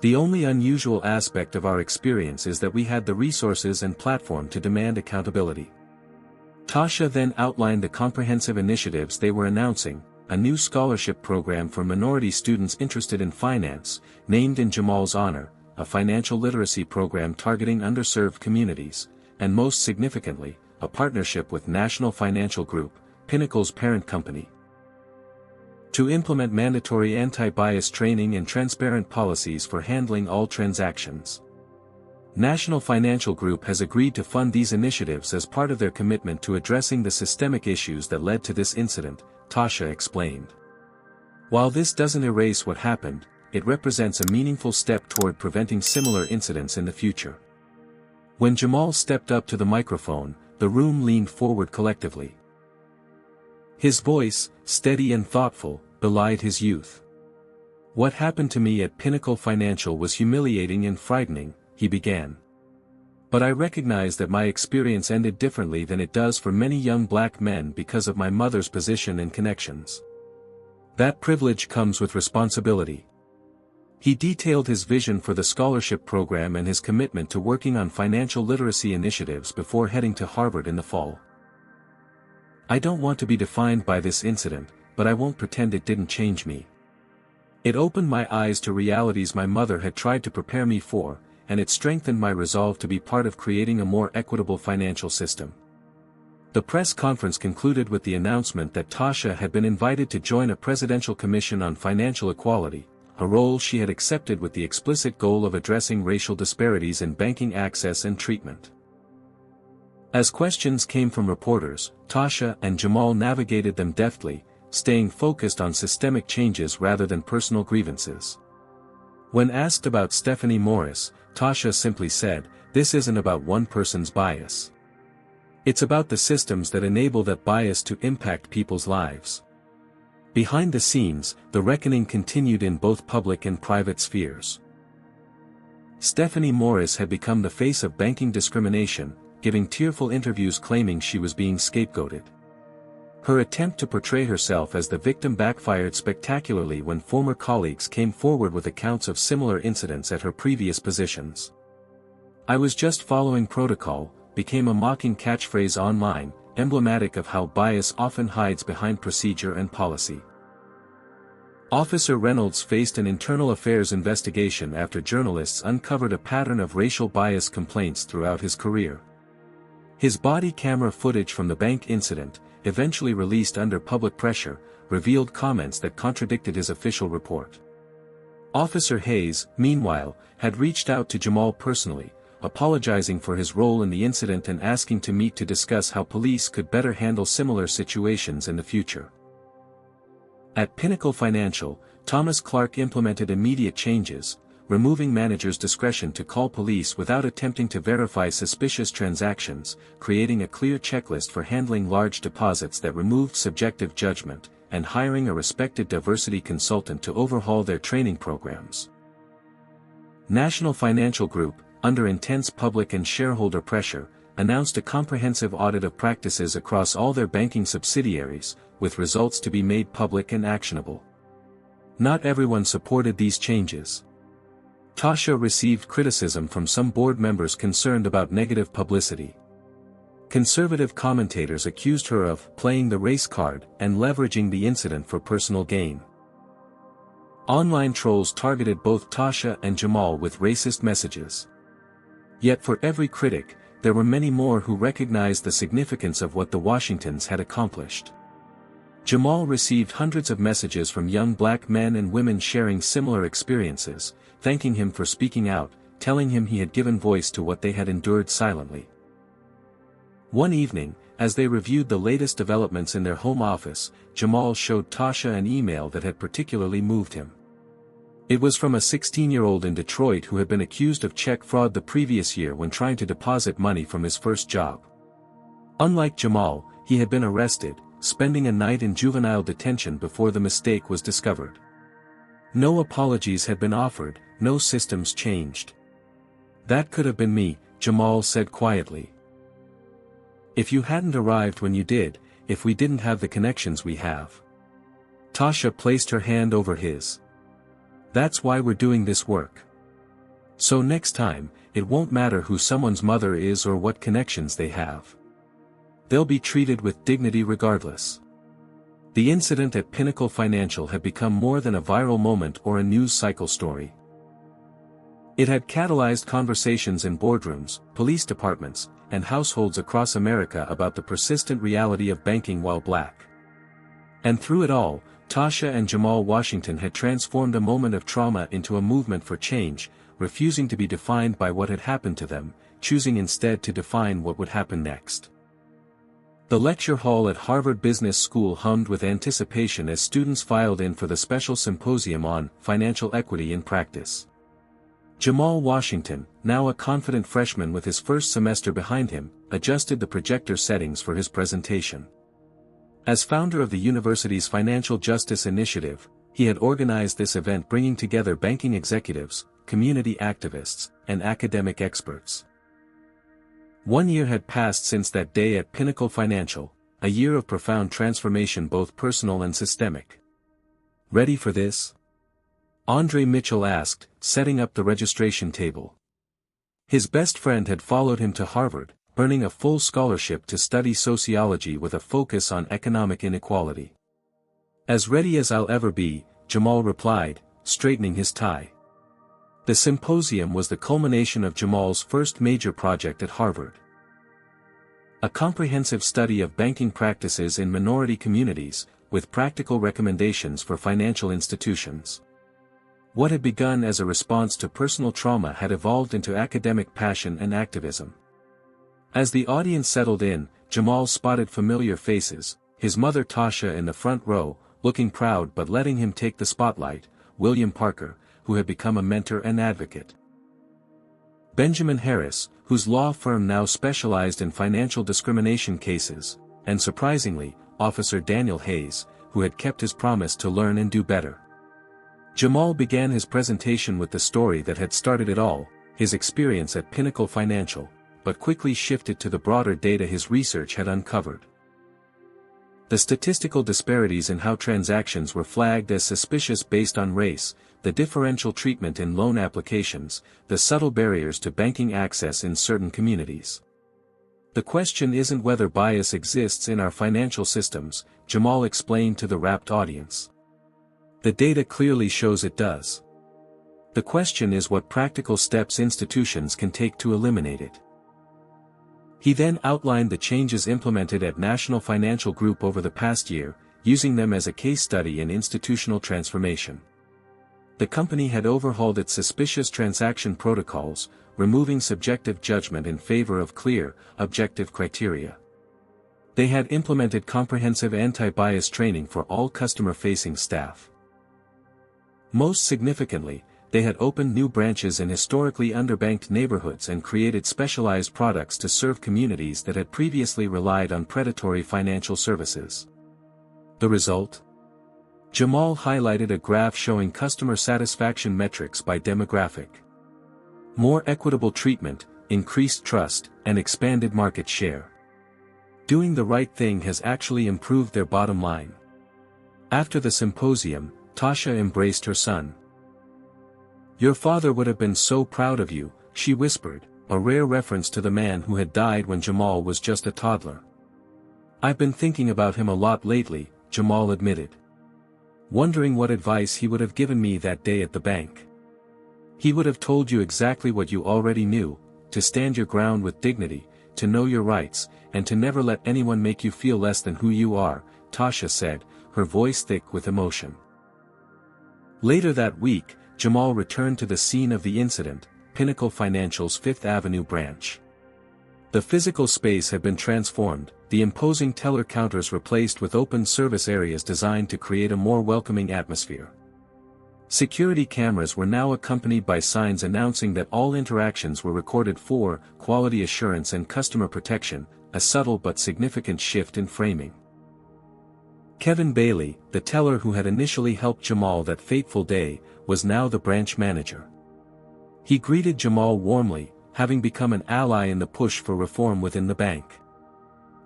The only unusual aspect of our experience is that we had the resources and platform to demand accountability." Tasha then outlined the comprehensive initiatives they were announcing, a new scholarship program for minority students interested in finance, named in Jamal's honor, a financial literacy program targeting underserved communities, and most significantly, a partnership with National Financial Group, Pinnacle's parent company, to implement mandatory anti-bias training and transparent policies for handling all transactions. National Financial Group has agreed to fund these initiatives as part of their commitment to addressing the systemic issues that led to this incident, Tasha explained. While this doesn't erase what happened, it represents a meaningful step toward preventing similar incidents in the future. When Jamal stepped up to the microphone, the room leaned forward collectively. His voice, steady and thoughtful, belied his youth. "What happened to me at Pinnacle Financial was humiliating and frightening," he began. "But I recognize that my experience ended differently than it does for many young black men because of my mother's position and connections. That privilege comes with responsibility." He detailed his vision for the scholarship program and his commitment to working on financial literacy initiatives before heading to Harvard in the fall. "I don't want to be defined by this incident, but I won't pretend it didn't change me. It opened my eyes to realities my mother had tried to prepare me for, and it strengthened my resolve to be part of creating a more equitable financial system." The press conference concluded with the announcement that Tasha had been invited to join a presidential commission on financial equality, a role she had accepted with the explicit goal of addressing racial disparities in banking access and treatment. As questions came from reporters, Tasha and Jamal navigated them deftly, staying focused on systemic changes rather than personal grievances. When asked about Stephanie Morris, Tasha simply said, "This isn't about one person's bias. It's about the systems that enable that bias to impact people's lives." Behind the scenes, the reckoning continued in both public and private spheres. Stephanie Morris had become the face of banking discrimination, giving tearful interviews claiming she was being scapegoated. Her attempt to portray herself as the victim backfired spectacularly when former colleagues came forward with accounts of similar incidents at her previous positions. "I was just following protocol," became a mocking catchphrase online, emblematic of how bias often hides behind procedure and policy. Officer Reynolds faced an internal affairs investigation after journalists uncovered a pattern of racial bias complaints throughout his career. His body camera footage from the bank incident, eventually released under public pressure, revealed comments that contradicted his official report. Officer Hayes, meanwhile, had reached out to Jamal personally, apologizing for his role in the incident and asking to meet to discuss how police could better handle similar situations in the future. At Pinnacle Financial, Thomas Clark implemented immediate changes, removing managers' discretion to call police without attempting to verify suspicious transactions, creating a clear checklist for handling large deposits that removed subjective judgment, and hiring a respected diversity consultant to overhaul their training programs. National Financial Group, under intense public and shareholder pressure, announced a comprehensive audit of practices across all their banking subsidiaries, with results to be made public and actionable. Not everyone supported these changes. Tasha received criticism from some board members concerned about negative publicity. Conservative commentators accused her of playing the race card and leveraging the incident for personal gain. Online trolls targeted both Tasha and Jamal with racist messages. Yet for every critic, there were many more who recognized the significance of what the Washingtons had accomplished. Jamal received hundreds of messages from young black men and women sharing similar experiences, thanking him for speaking out, telling him he had given voice to what they had endured silently. One evening, as they reviewed the latest developments in their home office, Jamal showed Tasha an email that had particularly moved him. It was from a 16-year-old in Detroit who had been accused of check fraud the previous year when trying to deposit money from his first job. Unlike Jamal, he had been arrested, spending a night in juvenile detention before the mistake was discovered. No apologies had been offered, no systems changed. "That could have been me," Jamal said quietly. "If you hadn't arrived when you did, if we didn't have the connections we have." Tasha placed her hand over his. "That's why we're doing this work. So next time, it won't matter who someone's mother is or what connections they have. They'll be treated with dignity regardless." The incident at Pinnacle Financial had become more than a viral moment or a news cycle story. It had catalyzed conversations in boardrooms, police departments, and households across America about the persistent reality of banking while black. And through it all, Tasha and Jamal Washington had transformed a moment of trauma into a movement for change, refusing to be defined by what had happened to them, choosing instead to define what would happen next. The lecture hall at Harvard Business School hummed with anticipation as students filed in for the special symposium on financial equity in practice. Jamal Washington, now a confident freshman with his first semester behind him, adjusted the projector settings for his presentation. As founder of the university's Financial Justice Initiative, he had organized this event bringing together banking executives, community activists, and academic experts. 1 year had passed since that day at Pinnacle Financial, a year of profound transformation both personal and systemic. Ready for this? Andre Mitchell asked, setting up the registration table. His best friend had followed him to Harvard, earning a full scholarship to study sociology with a focus on economic inequality. As ready as I'll ever be, Jamal replied, straightening his tie. The symposium was the culmination of Jamal's first major project at Harvard. A comprehensive study of banking practices in minority communities, with practical recommendations for financial institutions. What had begun as a response to personal trauma had evolved into academic passion and activism. As the audience settled in, Jamal spotted familiar faces, his mother Tasha in the front row, looking proud but letting him take the spotlight, William Parker, who had become a mentor and advocate. Benjamin Harris, whose law firm now specialized in financial discrimination cases, and surprisingly, Officer Daniel Hayes, who had kept his promise to learn and do better. Jamal began his presentation with the story that had started it all, his experience at Pinnacle Financial, but quickly shifted to the broader data his research had uncovered. The statistical disparities in how transactions were flagged as suspicious based on race, the differential treatment in loan applications, the subtle barriers to banking access in certain communities. The question isn't whether bias exists in our financial systems, Jamal explained to the rapt audience. The data clearly shows it does. The question is what practical steps institutions can take to eliminate it. He then outlined the changes implemented at National Financial Group over the past year, using them as a case study in institutional transformation. The company had overhauled its suspicious transaction protocols, removing subjective judgment in favor of clear, objective criteria. They had implemented comprehensive anti-bias training for all customer-facing staff. Most significantly, they had opened new branches in historically underbanked neighborhoods and created specialized products to serve communities that had previously relied on predatory financial services. The result? Jamal highlighted a graph showing customer satisfaction metrics by demographic. More equitable treatment, increased trust, and expanded market share. Doing the right thing has actually improved their bottom line. After the symposium, Tasha embraced her son. "Your father would have been so proud of you," she whispered, a rare reference to the man who had died when Jamal was just a toddler. "I've been thinking about him a lot lately," Jamal admitted. "Wondering what advice he would have given me that day at the bank. He would have told you exactly what you already knew, to stand your ground with dignity, to know your rights, and to never let anyone make you feel less than who you are," Tasha said, her voice thick with emotion. Later that week, Jamal returned to the scene of the incident, Pinnacle Financial's Fifth Avenue branch. The physical space had been transformed, the imposing teller counters replaced with open service areas designed to create a more welcoming atmosphere. Security cameras were now accompanied by signs announcing that all interactions were recorded for quality assurance and customer protection, a subtle but significant shift in framing. Kevin Bailey, the teller who had initially helped Jamal that fateful day, was now the branch manager. He greeted Jamal warmly, having become an ally in the push for reform within the bank.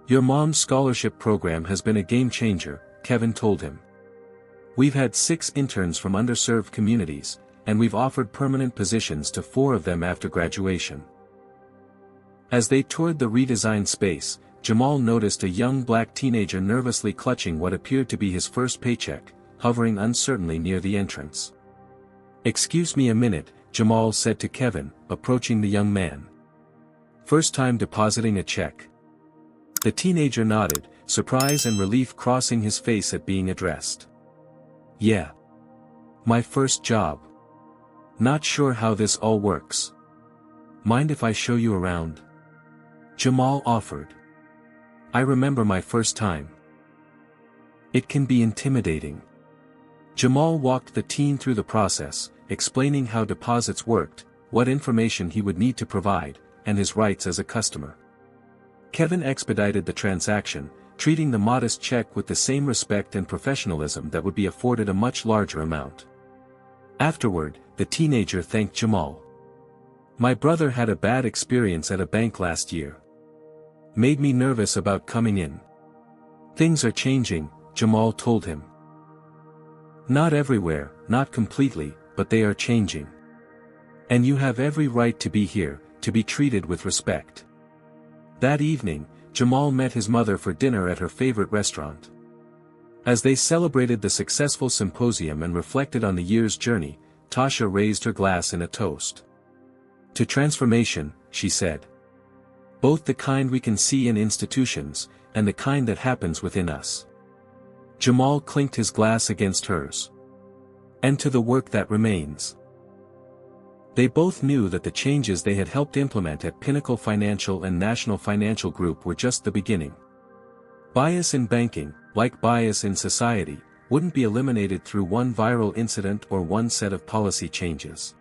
"Your mom's scholarship program has been a game changer," Kevin told him. "We've had 6 interns from underserved communities, and we've offered permanent positions to 4 of them after graduation." As they toured the redesigned space, Jamal noticed a young black teenager nervously clutching what appeared to be his first paycheck, hovering uncertainly near the entrance. "Excuse me a minute," Jamal said to Kevin, approaching the young man. First time depositing a check. The teenager nodded, surprise and relief crossing his face at being addressed. Yeah. My first job. Not sure how this all works. Mind if I show you around? Jamal offered. I remember my first time. It can be intimidating. Jamal walked the teen through the process, explaining how deposits worked, what information he would need to provide, and his rights as a customer. Kevin expedited the transaction, treating the modest check with the same respect and professionalism that would be afforded a much larger amount. Afterward, the teenager thanked Jamal. My brother had a bad experience at a bank last year. Made me nervous about coming in. Things are changing, Jamal told him. Not everywhere, not completely, but they are changing. And you have every right to be here, to be treated with respect. That evening, Jamal met his mother for dinner at her favorite restaurant. As they celebrated the successful symposium and reflected on the year's journey, Tasha raised her glass in a toast. To transformation, she said. Both the kind we can see in institutions, and the kind that happens within us. Jamal clinked his glass against hers. And to the work that remains. They both knew that the changes they had helped implement at Pinnacle Financial and National Financial Group were just the beginning. Bias in banking, like bias in society, wouldn't be eliminated through one viral incident or one set of policy changes.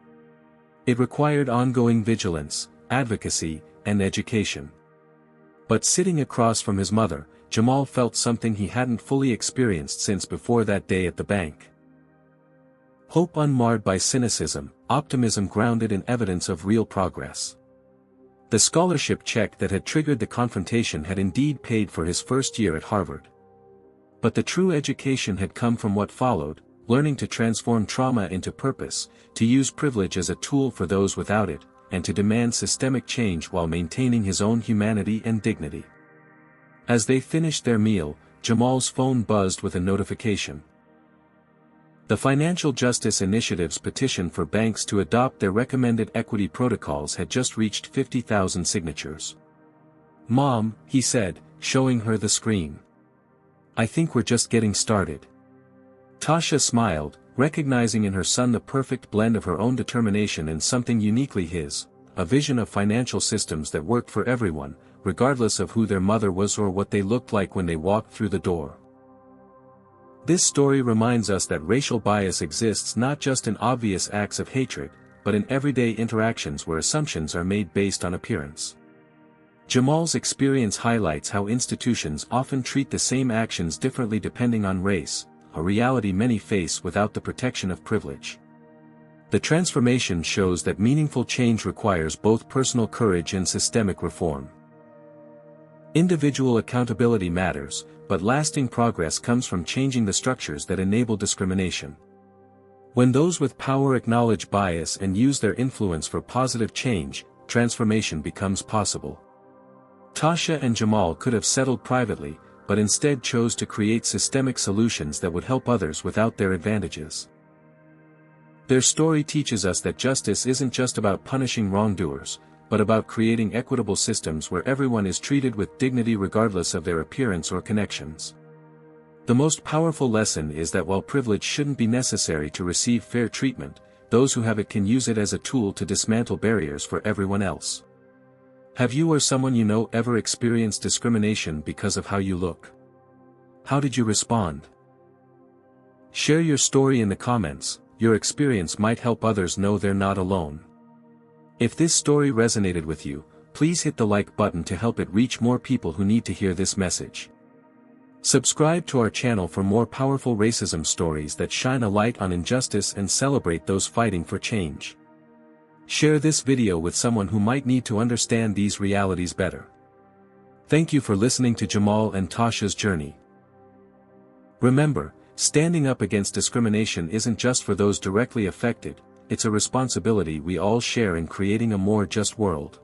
It required ongoing vigilance, advocacy, and education. But sitting across from his mother, Jamal felt something he hadn't fully experienced since before that day at the bank. Hope unmarred by cynicism, optimism grounded in evidence of real progress. The scholarship check that had triggered the confrontation had indeed paid for his first year at Harvard. But the true education had come from what followed, learning to transform trauma into purpose, to use privilege as a tool for those without it, and to demand systemic change while maintaining his own humanity and dignity. As they finished their meal, Jamal's phone buzzed with a notification. The Financial Justice Initiative's petition for banks to adopt their recommended equity protocols had just reached 50,000 signatures. Mom, he said, showing her the screen. I think we're just getting started. Tasha smiled, recognizing in her son the perfect blend of her own determination and something uniquely his, a vision of financial systems that worked for everyone, regardless of who their mother was or what they looked like when they walked through the door. This story reminds us that racial bias exists not just in obvious acts of hatred, but in everyday interactions where assumptions are made based on appearance. Jamal's experience highlights how institutions often treat the same actions differently depending on race, a reality many face without the protection of privilege. The transformation shows that meaningful change requires both personal courage and systemic reform. Individual accountability matters, but lasting progress comes from changing the structures that enable discrimination. When those with power acknowledge bias and use their influence for positive change, transformation becomes possible. Tasha and Jamal could have settled privately, but instead chose to create systemic solutions that would help others without their advantages. Their story teaches us that justice isn't just about punishing wrongdoers, but about creating equitable systems where everyone is treated with dignity regardless of their appearance or connections. The most powerful lesson is that while privilege shouldn't be necessary to receive fair treatment, those who have it can use it as a tool to dismantle barriers for everyone else. Have you or someone you know ever experienced discrimination because of how you look? How did you respond? Share your story in the comments. Your experience might help others know they're not alone. If this story resonated with you, please hit the like button to help it reach more people who need to hear this message. Subscribe to our channel for more powerful racism stories that shine a light on injustice and celebrate those fighting for change. Share this video with someone who might need to understand these realities better. Thank you for listening to Jamal and Tasha's journey. Remember, standing up against discrimination isn't just for those directly affected, it's a responsibility we all share in creating a more just world.